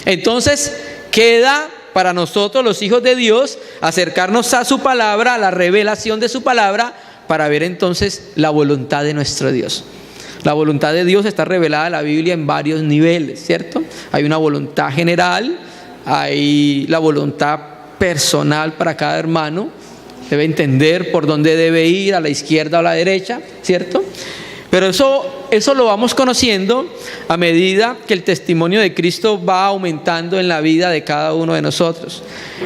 Entonces queda para nosotros los hijos de Dios acercarnos a su palabra, a la revelación de su palabra, para ver entonces la voluntad de nuestro Dios. La voluntad de Dios está revelada en la Biblia en varios niveles, ¿cierto? Hay una voluntad general, hay la voluntad personal para cada hermano, debe entender por dónde debe ir, a la izquierda o a la derecha, ¿cierto? Pero eso lo vamos conociendo a medida que el testimonio de Cristo va aumentando en la vida de cada uno de nosotros.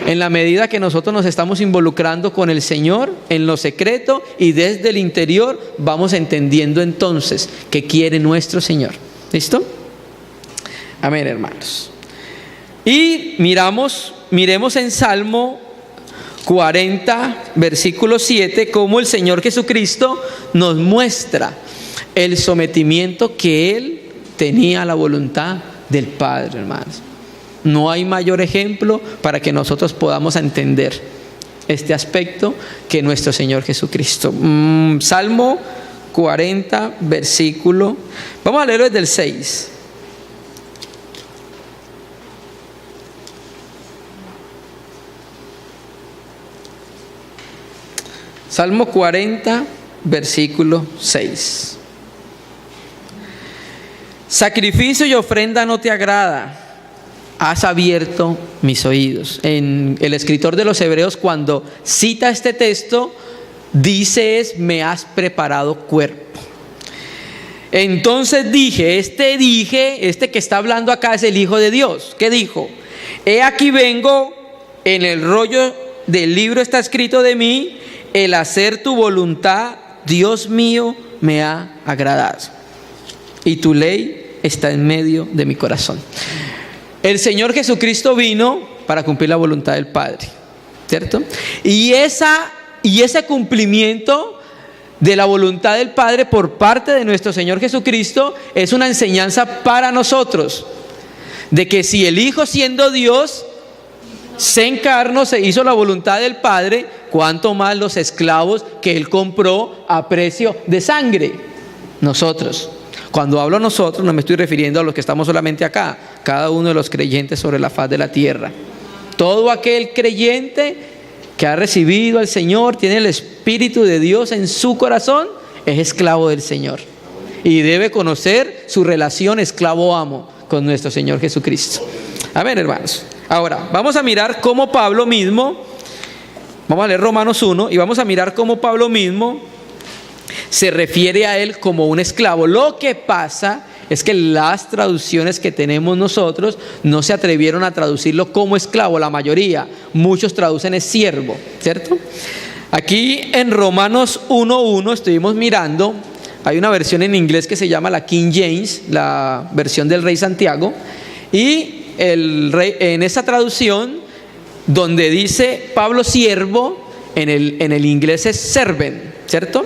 En la medida que nosotros nos estamos involucrando con el Señor en lo secreto y desde el interior, vamos entendiendo entonces qué quiere nuestro Señor. ¿Listo? Amén, hermanos. Y miremos en Salmo 40, versículo 7, cómo el Señor Jesucristo nos muestra el sometimiento que Él tenía a la voluntad del Padre, hermanos. No hay mayor ejemplo para que nosotros podamos entender este aspecto que nuestro Señor Jesucristo. Salmo 40, versículo, vamos a leerlo desde el 6. Salmo 40, versículo 6. Sacrificio y ofrenda no te agrada, has abierto mis oídos. En el escritor de los Hebreos, cuando cita este texto, dice me has preparado cuerpo. Entonces dije, este que está hablando acá es el Hijo de Dios. ¿Qué dijo? He aquí vengo, en el rollo del libro está escrito de mí, el hacer tu voluntad, Dios mío, me ha agradado. Y tu ley está en medio de mi corazón. El Señor Jesucristo vino para cumplir la voluntad del Padre, ¿cierto? Y ese cumplimiento de la voluntad del Padre por parte de nuestro Señor Jesucristo es una enseñanza para nosotros, de que si el Hijo, siendo Dios, se encarnó, se hizo la voluntad del Padre, cuánto más los esclavos que Él compró a precio de sangre, nosotros. Cuando hablo nosotros no me estoy refiriendo a los que estamos solamente acá, cada uno de los creyentes sobre la faz de la tierra. Todo aquel creyente que ha recibido al Señor, tiene el Espíritu de Dios en su corazón, es esclavo del Señor y debe conocer su relación esclavo-amo con nuestro Señor Jesucristo. Amén, hermanos. Ahora, vamos a mirar cómo Pablo mismo, vamos a leer Romanos 1 y vamos a mirar cómo Pablo mismo se refiere a él como un esclavo. Lo que pasa es que las traducciones que tenemos nosotros no se atrevieron a traducirlo como esclavo, la mayoría. Muchos traducen es siervo, ¿cierto? Aquí en Romanos 1:1 estuvimos mirando, hay una versión en inglés que se llama la King James, la versión del Rey Santiago, y en esa traducción donde dice Pablo siervo, en el inglés es servant, ¿cierto?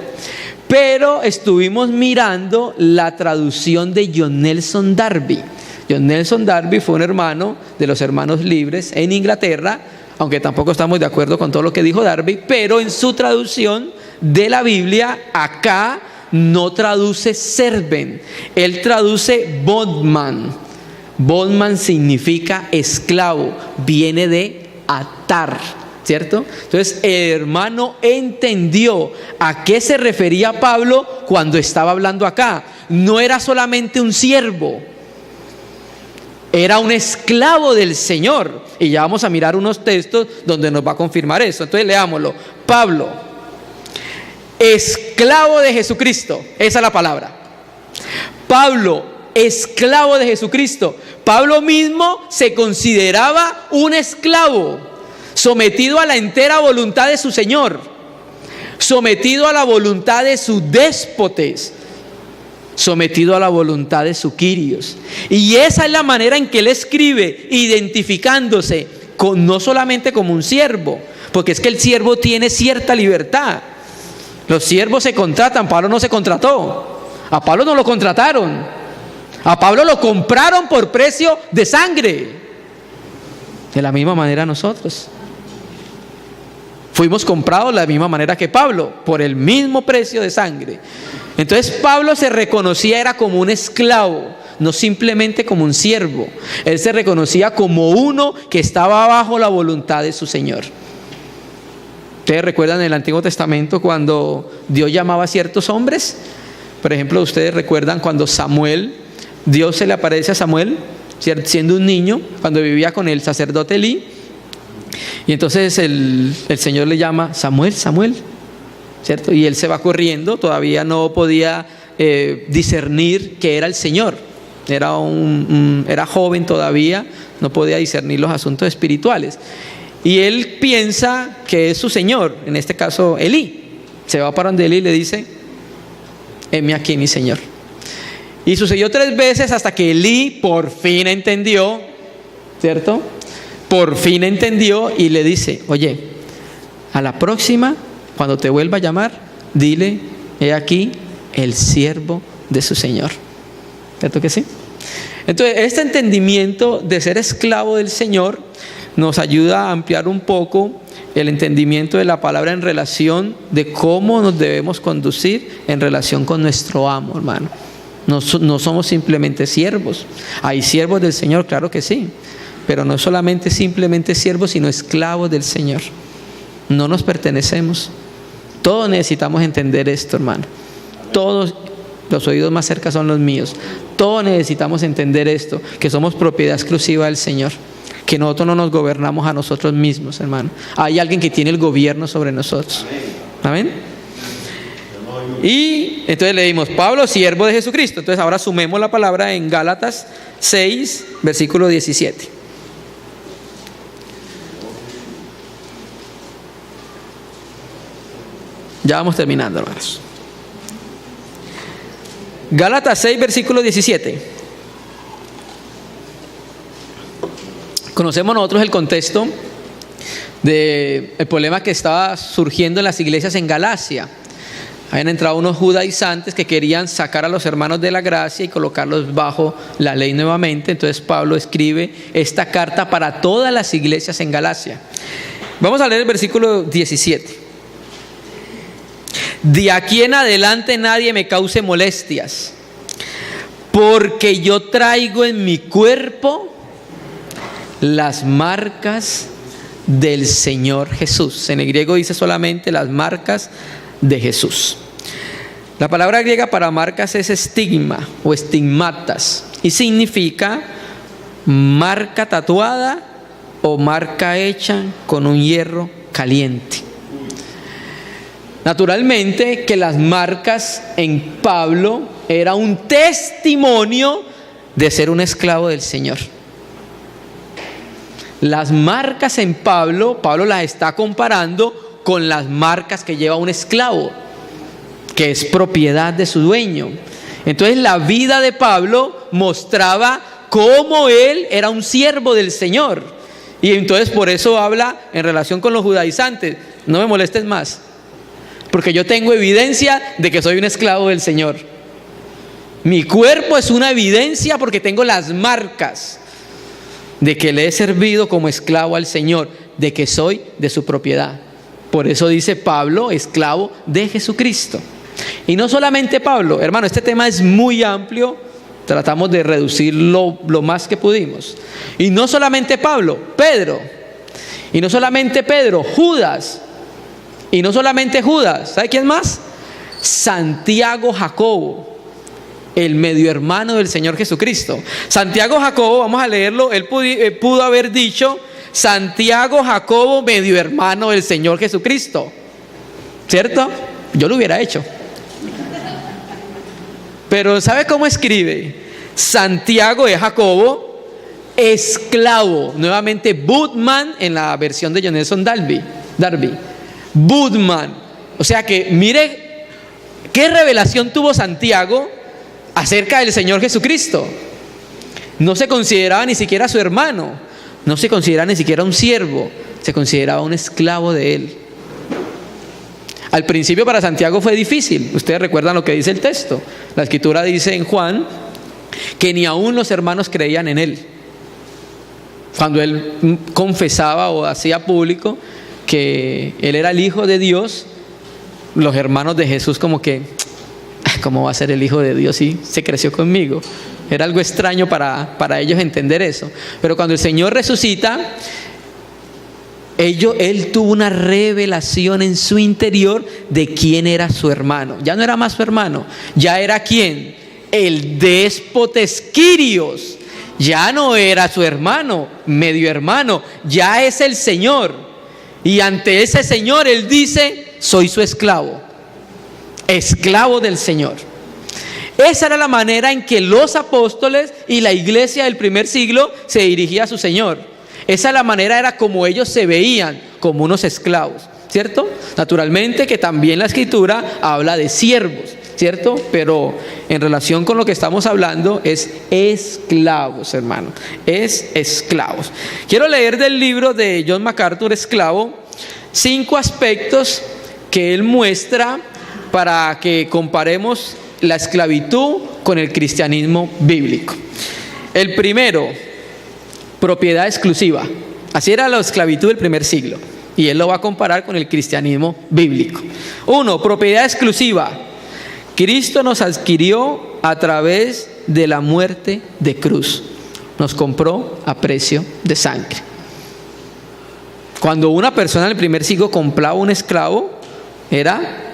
Pero estuvimos mirando la traducción de John Nelson Darby. John Nelson Darby fue un hermano de los Hermanos Libres en Inglaterra, aunque tampoco estamos de acuerdo con todo lo que dijo Darby, pero en su traducción de la Biblia acá no traduce servant, él traduce bondman. Bondman significa esclavo, viene de atar, ¿cierto? Entonces el hermano entendió a qué se refería Pablo cuando estaba hablando acá. No era solamente un siervo, era un esclavo del Señor. Y ya vamos a mirar unos textos donde nos va a confirmar eso. Entonces leámoslo. Pablo, esclavo de Jesucristo, esa es la palabra. Pablo, esclavo de Jesucristo. Pablo mismo se consideraba un esclavo, sometido a la entera voluntad de su Señor, sometido a la voluntad de su déspotes, sometido a la voluntad de su Quirios. Y esa es la manera en que él escribe, identificándose no solamente como un siervo, porque es que el siervo tiene cierta libertad. Los siervos se contratan, Pablo no se contrató, a Pablo no lo contrataron, a Pablo lo compraron por precio de sangre. De la misma manera nosotros fuimos comprados de la misma manera que Pablo, por el mismo precio de sangre. Entonces Pablo se reconocía era como un esclavo, no simplemente como un siervo. Él se reconocía como uno que estaba bajo la voluntad de su Señor. ¿Ustedes recuerdan en el Antiguo Testamento cuando Dios llamaba a ciertos hombres? Por ejemplo, ustedes recuerdan cuando Dios se le aparece a Samuel, siendo un niño, cuando vivía con el sacerdote Elí. Y entonces el Señor le llama, Samuel, Samuel, ¿cierto? Y él se va corriendo, todavía no podía discernir que era el Señor. Era joven todavía, no podía discernir los asuntos espirituales. Y él piensa que es su Señor, en este caso Elí. Se va para donde Elí y le dice, heme aquí mi Señor. Y sucedió 3 veces hasta que Elí por fin entendió, ¿cierto? Por fin entendió y le dice, oye, a la próxima, cuando te vuelva a llamar, dile, he aquí el siervo de su Señor. ¿Cierto que sí? Entonces, este entendimiento de ser esclavo del Señor nos ayuda a ampliar un poco el entendimiento de la palabra en relación de cómo nos debemos conducir en relación con nuestro amo, hermano. No somos simplemente siervos. Hay siervos del Señor, claro que sí, pero no solamente simplemente siervos, sino esclavos del Señor. No nos pertenecemos. Todos necesitamos entender esto, hermano. Todos Los oídos más cerca son los míos. Todos necesitamos entender esto, que somos propiedad exclusiva del Señor, que nosotros no nos gobernamos a nosotros mismos, hermano. Hay alguien que tiene el gobierno sobre nosotros. Amén. Y entonces leímos, Pablo, siervo de Jesucristo. Entonces ahora sumemos la palabra en Gálatas 6, versículo 17. Ya vamos terminando, hermanos. Gálatas 6, versículo 17. Conocemos nosotros el contexto del problema que estaba surgiendo en las iglesias en Galacia. Habían entrado unos judaizantes que querían sacar a los hermanos de la gracia y colocarlos bajo la ley nuevamente. Entonces Pablo escribe esta carta para todas las iglesias en Galacia. Vamos a leer el versículo 17. De aquí en adelante nadie me cause molestias, porque yo traigo en mi cuerpo las marcas del Señor Jesús. En el griego dice solamente las marcas de Jesús. La palabra griega para marcas es estigma o estigmatas y significa marca tatuada o marca hecha con un hierro caliente. Naturalmente que las marcas en Pablo era un testimonio de ser un esclavo del Señor. Las marcas en Pablo las está comparando con las marcas que lleva un esclavo, que es propiedad de su dueño. Entonces la vida de Pablo mostraba cómo él era un siervo del Señor. Y entonces por eso habla en relación con los judaizantes: no me molestes más, porque yo tengo evidencia de que soy un esclavo del Señor. Mi cuerpo es una evidencia porque tengo las marcas de que le he servido como esclavo al Señor, de que soy de su propiedad. Por eso dice Pablo, esclavo de Jesucristo. Y no solamente Pablo, hermano, este tema es muy amplio, tratamos de reducirlo lo más que pudimos. Y no solamente Pablo, Pedro. Y no solamente Pedro, Judas. Y no solamente Judas, ¿sabe quién más? Santiago Jacobo, el medio hermano del Señor Jesucristo. Santiago Jacobo, vamos a leerlo, él pudo haber dicho: Santiago Jacobo, medio hermano del Señor Jesucristo, ¿cierto? Yo lo hubiera hecho. Pero ¿sabe cómo escribe? Santiago de Jacobo, esclavo. Nuevamente Budman en la versión de Jonathan Darby. Budman. O sea que mire qué revelación tuvo Santiago acerca del Señor Jesucristo. No se consideraba ni siquiera su hermano, no se consideraba ni siquiera un siervo, se consideraba un esclavo de él. Al principio para Santiago fue difícil. Ustedes recuerdan lo que dice el texto. La escritura dice en Juan que ni aún los hermanos creían en él. Cuando él confesaba o hacía público que él era el Hijo de Dios, los hermanos de Jesús como que: ¿cómo va a ser el Hijo de Dios si se creció conmigo? Era algo extraño para ellos entender eso. Pero cuando el Señor resucita, él tuvo una revelación en su interior de quién era su hermano. Ya no era más su hermano, ya era ¿quién? El déspotes Quirios. Ya no era su hermano, medio hermano, ya es el Señor. Y ante ese Señor él dice: soy su esclavo, esclavo del Señor. Esa era la manera en que los apóstoles y la iglesia del primer siglo se dirigía a su Señor. Esa la manera era como ellos se veían, como unos esclavos, ¿cierto? Naturalmente que también la escritura habla de siervos, ¿cierto? Pero en relación con lo que estamos hablando es esclavos, hermano, es esclavos. Quiero leer del libro de John MacArthur, Esclavo, 5 aspectos que él muestra para que comparemos la esclavitud con el cristianismo bíblico. El primero: propiedad exclusiva. Así era la esclavitud del primer siglo, y él lo va a comparar con el cristianismo bíblico. 1. Propiedad exclusiva. Cristo nos adquirió a través de la muerte de cruz. Nos compró a precio de sangre. Cuando una persona en el primer siglo compraba un esclavo, era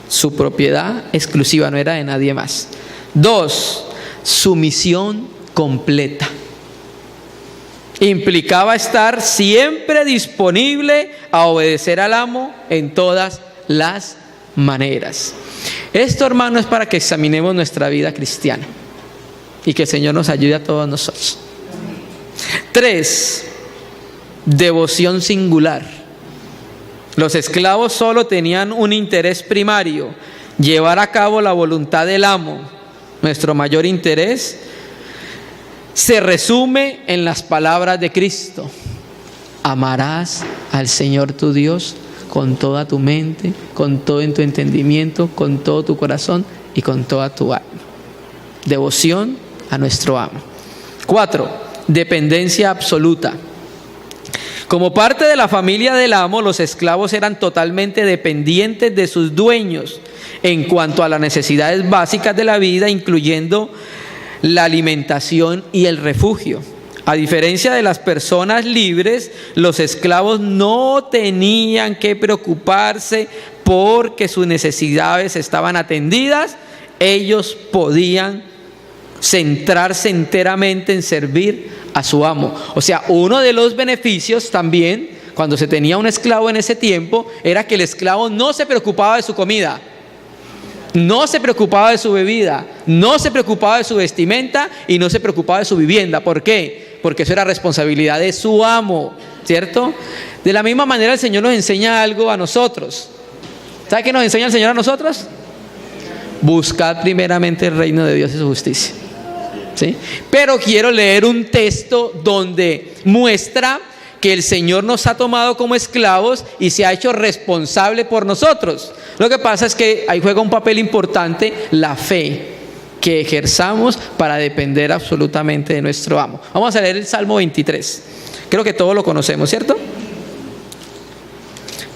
su propiedad exclusiva, no era de nadie más. 2, sumisión completa. Implicaba estar siempre disponible a obedecer al amo en todas las maneras. Esto, hermano, es para que examinemos nuestra vida cristiana y que el Señor nos ayude a todos nosotros. 3, devoción singular. Los esclavos solo tenían un interés primario: llevar a cabo la voluntad del amo. Nuestro mayor interés se resume en las palabras de Cristo: amarás al Señor tu Dios con toda tu mente, con todo en tu entendimiento, con todo tu corazón y con toda tu alma. Devoción a nuestro amo. 4, dependencia absoluta. Como parte de la familia del amo, los esclavos eran totalmente dependientes de sus dueños en cuanto a las necesidades básicas de la vida, incluyendo la alimentación y el refugio. A diferencia de las personas libres, los esclavos no tenían que preocuparse porque sus necesidades estaban atendidas. Ellos podían centrarse enteramente en servir a su amo. O sea, uno de los beneficios también, cuando se tenía un esclavo en ese tiempo, era que el esclavo no se preocupaba de su comida, no se preocupaba de su bebida, no se preocupaba de su vestimenta y no se preocupaba de su vivienda. ¿Por qué? Porque eso era responsabilidad de su amo, ¿cierto? De la misma manera el Señor nos enseña algo a nosotros. ¿Sabe qué nos enseña el Señor a nosotros? Buscad primeramente el reino de Dios y su justicia. ¿Sí? Pero quiero leer un texto donde muestra que el Señor nos ha tomado como esclavos y se ha hecho responsable por nosotros. Lo que pasa es que ahí juega un papel importante la fe que ejerzamos para depender absolutamente de nuestro amo. Vamos a leer el Salmo 23. Creo que todos lo conocemos, ¿cierto?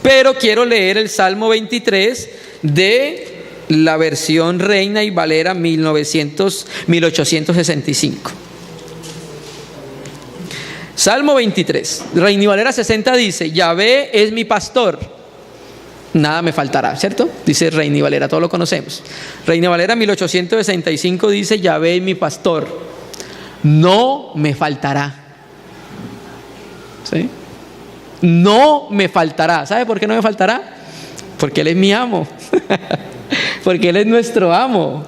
Pero quiero leer el Salmo 23 de la versión Reina y Valera 1865. Salmo 23, Reina y Valera 60 dice: Yahvé es mi pastor, nada me faltará, ¿cierto? Dice Reina y Valera, todos lo conocemos. Reina y Valera 1865 dice: Yahvé es mi pastor, no me faltará. ¿Sí? No me faltará. ¿Sabe por qué no me faltará? Porque Él es mi amo. Porque Él es nuestro amo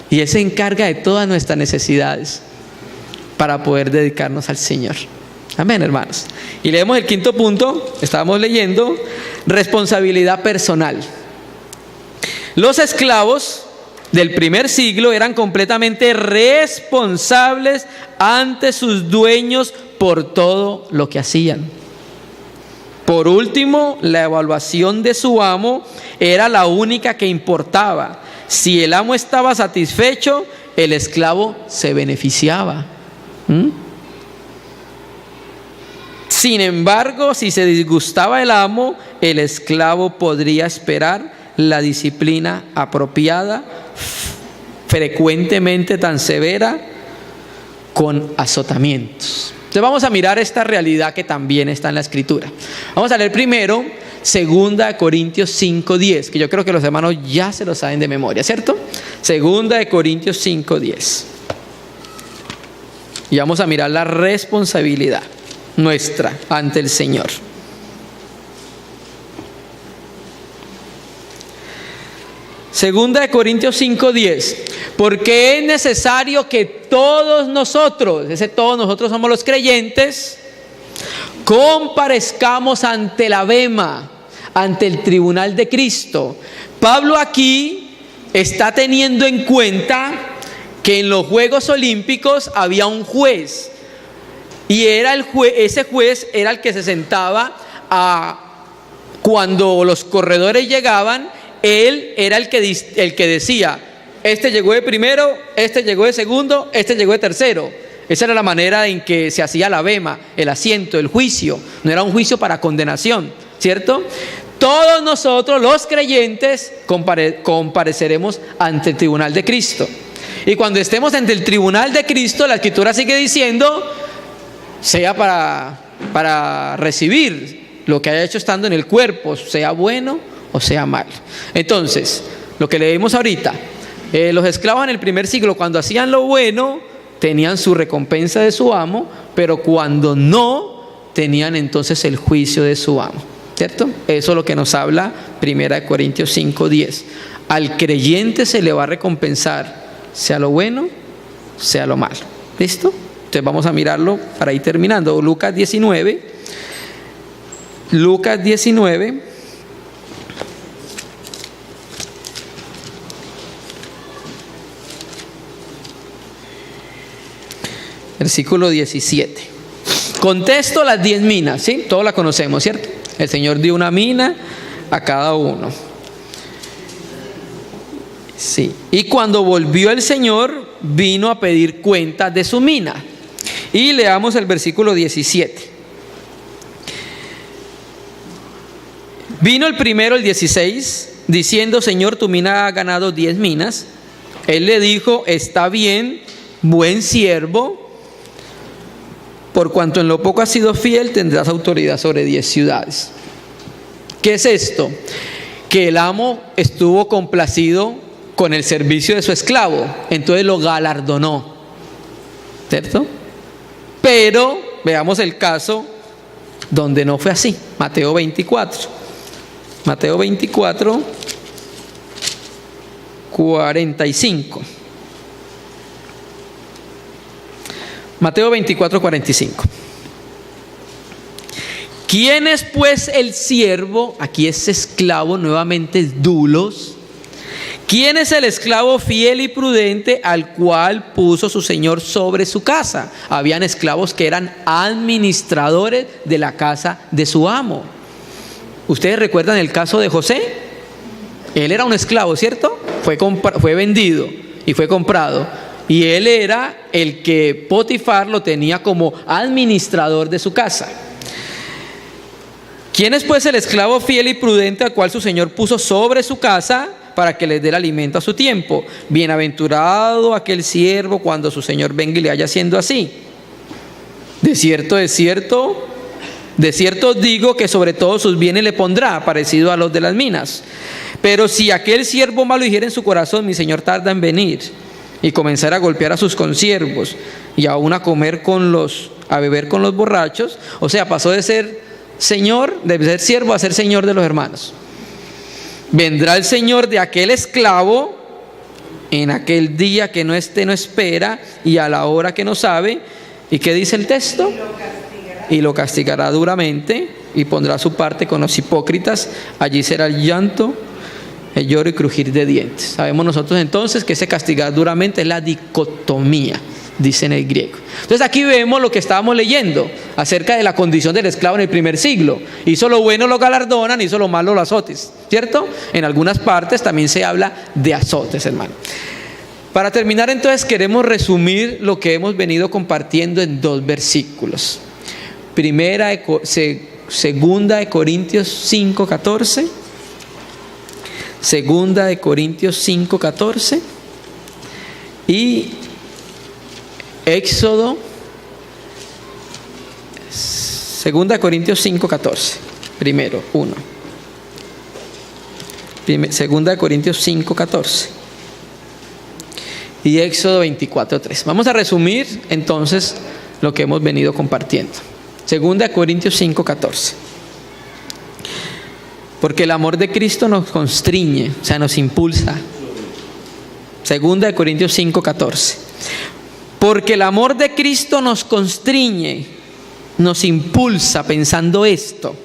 y Él se encarga de todas nuestras necesidades para poder dedicarnos al Señor. Amén, hermanos. Y leemos el quinto punto, estábamos leyendo, responsabilidad personal. Los esclavos del primer siglo eran completamente responsables ante sus dueños por todo lo que hacían. Por último, la evaluación de su amo era la única que importaba. Si el amo estaba satisfecho, el esclavo se beneficiaba. Sin embargo, si se disgustaba el amo, el esclavo podría esperar la disciplina apropiada, frecuentemente tan severa, con azotamientos. Entonces vamos a mirar esta realidad que también está en la Escritura. Vamos a leer primero 2 Corintios 5:10, que yo creo que los hermanos ya se lo saben de memoria, ¿cierto? 2 Corintios 5:10. Y vamos a mirar la responsabilidad nuestra ante el Señor. Segunda de Corintios 5:10, porque es necesario que todos nosotros, todos nosotros somos los creyentes, comparezcamos ante la bema, ante el tribunal de Cristo. Pablo aquí está teniendo en cuenta que en los Juegos Olímpicos había un juez, y era ese juez era el que se sentaba cuando los corredores llegaban. Él era el que decía: este llegó de primero, este llegó de segundo, este llegó de tercero. Esa era la manera en que se hacía la bema, el asiento, el juicio. No era un juicio para condenación, ¿cierto? Todos nosotros, los creyentes, compareceremos ante el tribunal de Cristo. Y cuando estemos ante el tribunal de Cristo, la Escritura sigue diciendo: sea para recibir lo que haya hecho estando en el cuerpo, sea bueno o sea malo. Entonces, lo que leímos ahorita, los esclavos en el primer siglo, cuando hacían lo bueno, tenían su recompensa de su amo, pero cuando no, tenían entonces el juicio de su amo, ¿cierto? Eso es lo que nos habla 1 Corintios 5:10. Al creyente se le va a recompensar, sea lo bueno, sea lo malo. ¿Listo? Entonces vamos a mirarlo para ir terminando. Lucas 19. Lucas 19. Versículo 17. Contexto: las 10 minas, ¿sí? Todos la conocemos, ¿cierto? El Señor dio una mina a cada uno. Sí. Y cuando volvió el Señor, vino a pedir cuenta de su mina. Y leamos el versículo 17. Vino el primero, el 16, diciendo: Señor, tu mina ha ganado 10 minas. Él le dijo: está bien, buen siervo. Por cuanto en lo poco has sido fiel, tendrás autoridad sobre 10 ciudades. ¿Qué es esto? Que el amo estuvo complacido con el servicio de su esclavo, entonces lo galardonó, ¿cierto? Pero veamos el caso donde no fue así. Mateo 24. Mateo 24, 45. Mateo 24, 45. ¿Quién es pues el siervo? Aquí es esclavo, nuevamente es doulos. ¿Quién es el esclavo fiel y prudente al cual puso su señor sobre su casa? Habían esclavos que eran administradores de la casa de su amo. ¿Ustedes recuerdan el caso de José? Él era un esclavo, ¿cierto? Fue vendido y fue comprado. Y él era el que Potifar lo tenía como administrador de su casa. ¿Quién es pues el esclavo fiel y prudente al cual su señor puso sobre su casa para que les dé el alimento a su tiempo? Bienaventurado aquel siervo cuando su señor venga y le haya haciendo así. De cierto os digo que sobre todos sus bienes le pondrá, parecido a los de las minas. Pero si aquel siervo malo dijera en su corazón: mi señor tarda en venir, y comenzar a golpear a sus consiervos y aún a beber con los borrachos, o sea, pasó de ser siervo a ser señor de los hermanos. Vendrá el señor de aquel esclavo en aquel día que no espera y a la hora que no sabe. ¿Y qué dice el texto? Y lo castigará duramente y pondrá su parte con los hipócritas. Allí será el llanto, el lloro y crujir de dientes. Sabemos nosotros entonces que ese castigar duramente es la dicotomía, dice en el griego. Entonces aquí vemos lo que estábamos leyendo acerca de la condición del esclavo en el primer siglo. Hizo lo bueno, lo galardonan; hizo lo malo, lo azotes, ¿cierto? En algunas partes también se habla de azotes, hermano. Para terminar entonces, queremos resumir lo que hemos venido compartiendo en 2 versículos. Segunda de Corintios 5:14. Segunda de Corintios 5:14 y Éxodo, Segunda de Corintios 5:14. Primero, 1. Segunda de Corintios 5:14 y Éxodo 24:3. Vamos a resumir entonces lo que hemos venido compartiendo. Segunda de Corintios 5:14. Porque el amor de Cristo nos constriñe, o sea, nos impulsa. Segunda de Corintios 5:14. Porque el amor de Cristo nos constriñe, nos impulsa pensando esto: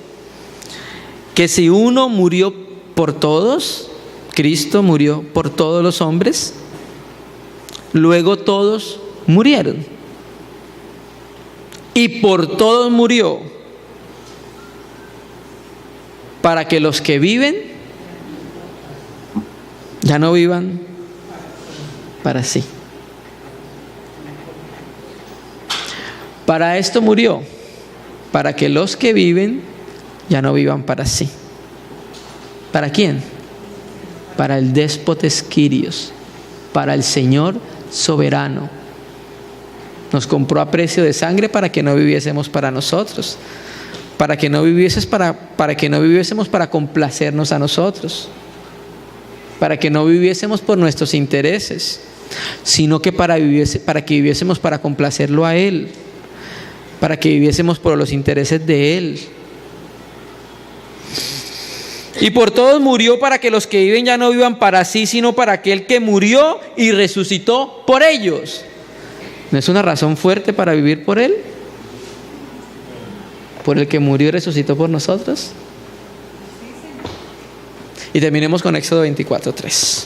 que si uno murió por todos, Cristo murió por todos los hombres, luego todos murieron. Y por todos murió, para que los que viven ya no vivan para sí. Para esto murió, para que los que viven ya no vivan para sí. ¿Para quién? Para el déspotes Kyrios, para el Señor soberano. Nos compró a precio de sangre para que no viviésemos para nosotros. para que no viviésemos para complacernos a nosotros, para que no viviésemos por nuestros intereses, sino que para que viviésemos para complacerlo a Él, para que viviésemos por los intereses de Él. Y por todos murió, para que los que viven ya no vivan para sí, sino para aquel que murió y resucitó por ellos. ¿No es una razón fuerte para vivir por Él? Por el que murió y resucitó por nosotros. Y terminemos con Éxodo 24:3.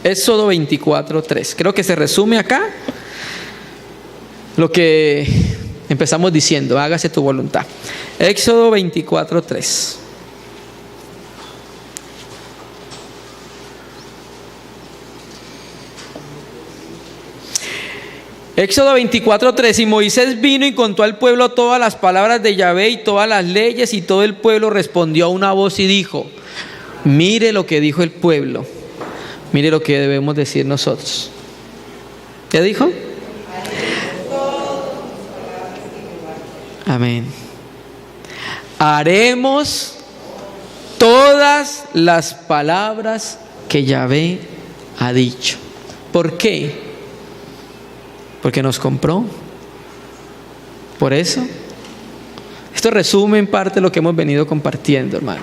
Éxodo 24:3. Creo que se resume acá lo que empezamos diciendo: hágase tu voluntad. Éxodo 24:3. Éxodo 24:3. Y Moisés vino y contó al pueblo todas las palabras de Yahvé y todas las leyes, y todo el pueblo respondió a una voz y dijo: mire lo que dijo el pueblo, mire lo que debemos decir nosotros. ¿Qué dijo? Amén. Haremos todas las palabras que Yahvé ha dicho. ¿Por qué? Porque nos compró. Por eso. Esto resume en parte lo que hemos venido compartiendo, hermano.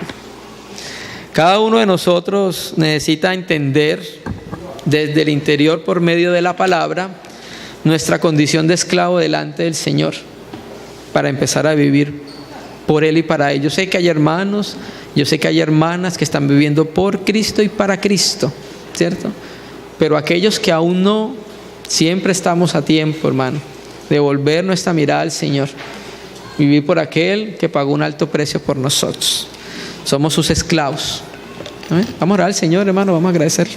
Cada uno de nosotros necesita entender desde el interior, por medio de la palabra, nuestra condición de esclavo delante del Señor, para empezar a vivir por Él y para Él. Yo sé que hay hermanos, yo sé que hay hermanas que están viviendo por Cristo y para Cristo, ¿cierto? Pero aquellos que aún no, siempre estamos a tiempo, hermano, de volver nuestra mirada al Señor, vivir por aquel que pagó un alto precio por nosotros. Somos sus esclavos. Vamos a orar al Señor, hermano, vamos a agradecerle.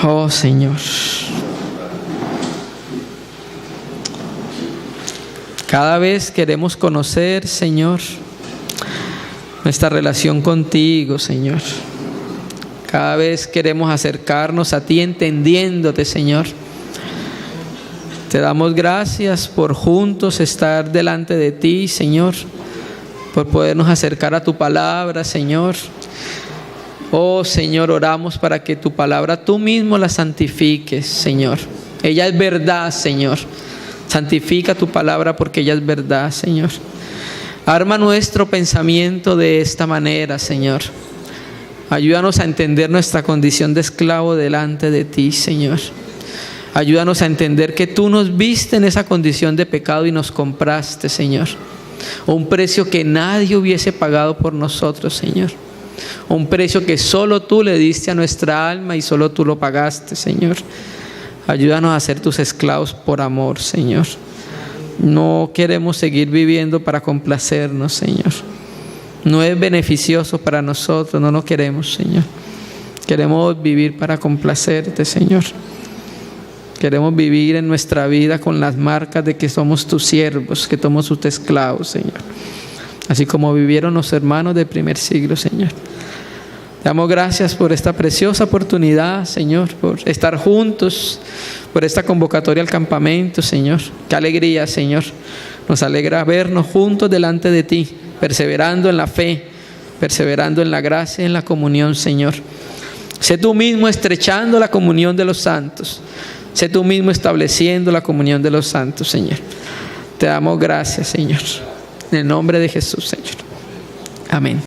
Oh Señor, cada vez queremos conocer, Señor, nuestra relación contigo, Señor. Cada vez queremos acercarnos a ti entendiéndote, Señor. Te damos gracias por juntos estar delante de ti, Señor, por podernos acercar a tu palabra, Señor. Oh Señor, oramos para que tu palabra tú mismo la santifiques, Señor. Ella es verdad, Señor. Santifica tu palabra porque ella es verdad, Señor. Arma nuestro pensamiento de esta manera, Señor. Ayúdanos a entender nuestra condición de esclavo delante de ti, Señor. Ayúdanos a entender que tú nos viste en esa condición de pecado y nos compraste, Señor. Un precio que nadie hubiese pagado por nosotros, Señor. Un precio que solo tú le diste a nuestra alma y solo tú lo pagaste, Señor. Ayúdanos a ser tus esclavos por amor, Señor. No queremos seguir viviendo para complacernos, Señor. No es beneficioso para nosotros, no lo queremos, Señor. Queremos vivir para complacerte, Señor. Queremos vivir en nuestra vida con las marcas de que somos tus siervos, que somos tus esclavos, Señor. Así como vivieron los hermanos del primer siglo, Señor. Te damos gracias por esta preciosa oportunidad, Señor, por estar juntos, por esta convocatoria al campamento, Señor. Qué alegría, Señor. Nos alegra vernos juntos delante de ti, perseverando en la fe, perseverando en la gracia y en la comunión, Señor. Sé tú mismo estrechando la comunión de los santos. Sé tú mismo estableciendo la comunión de los santos, Señor. Te damos gracias, Señor. En el nombre de Jesús, Señor. Amén.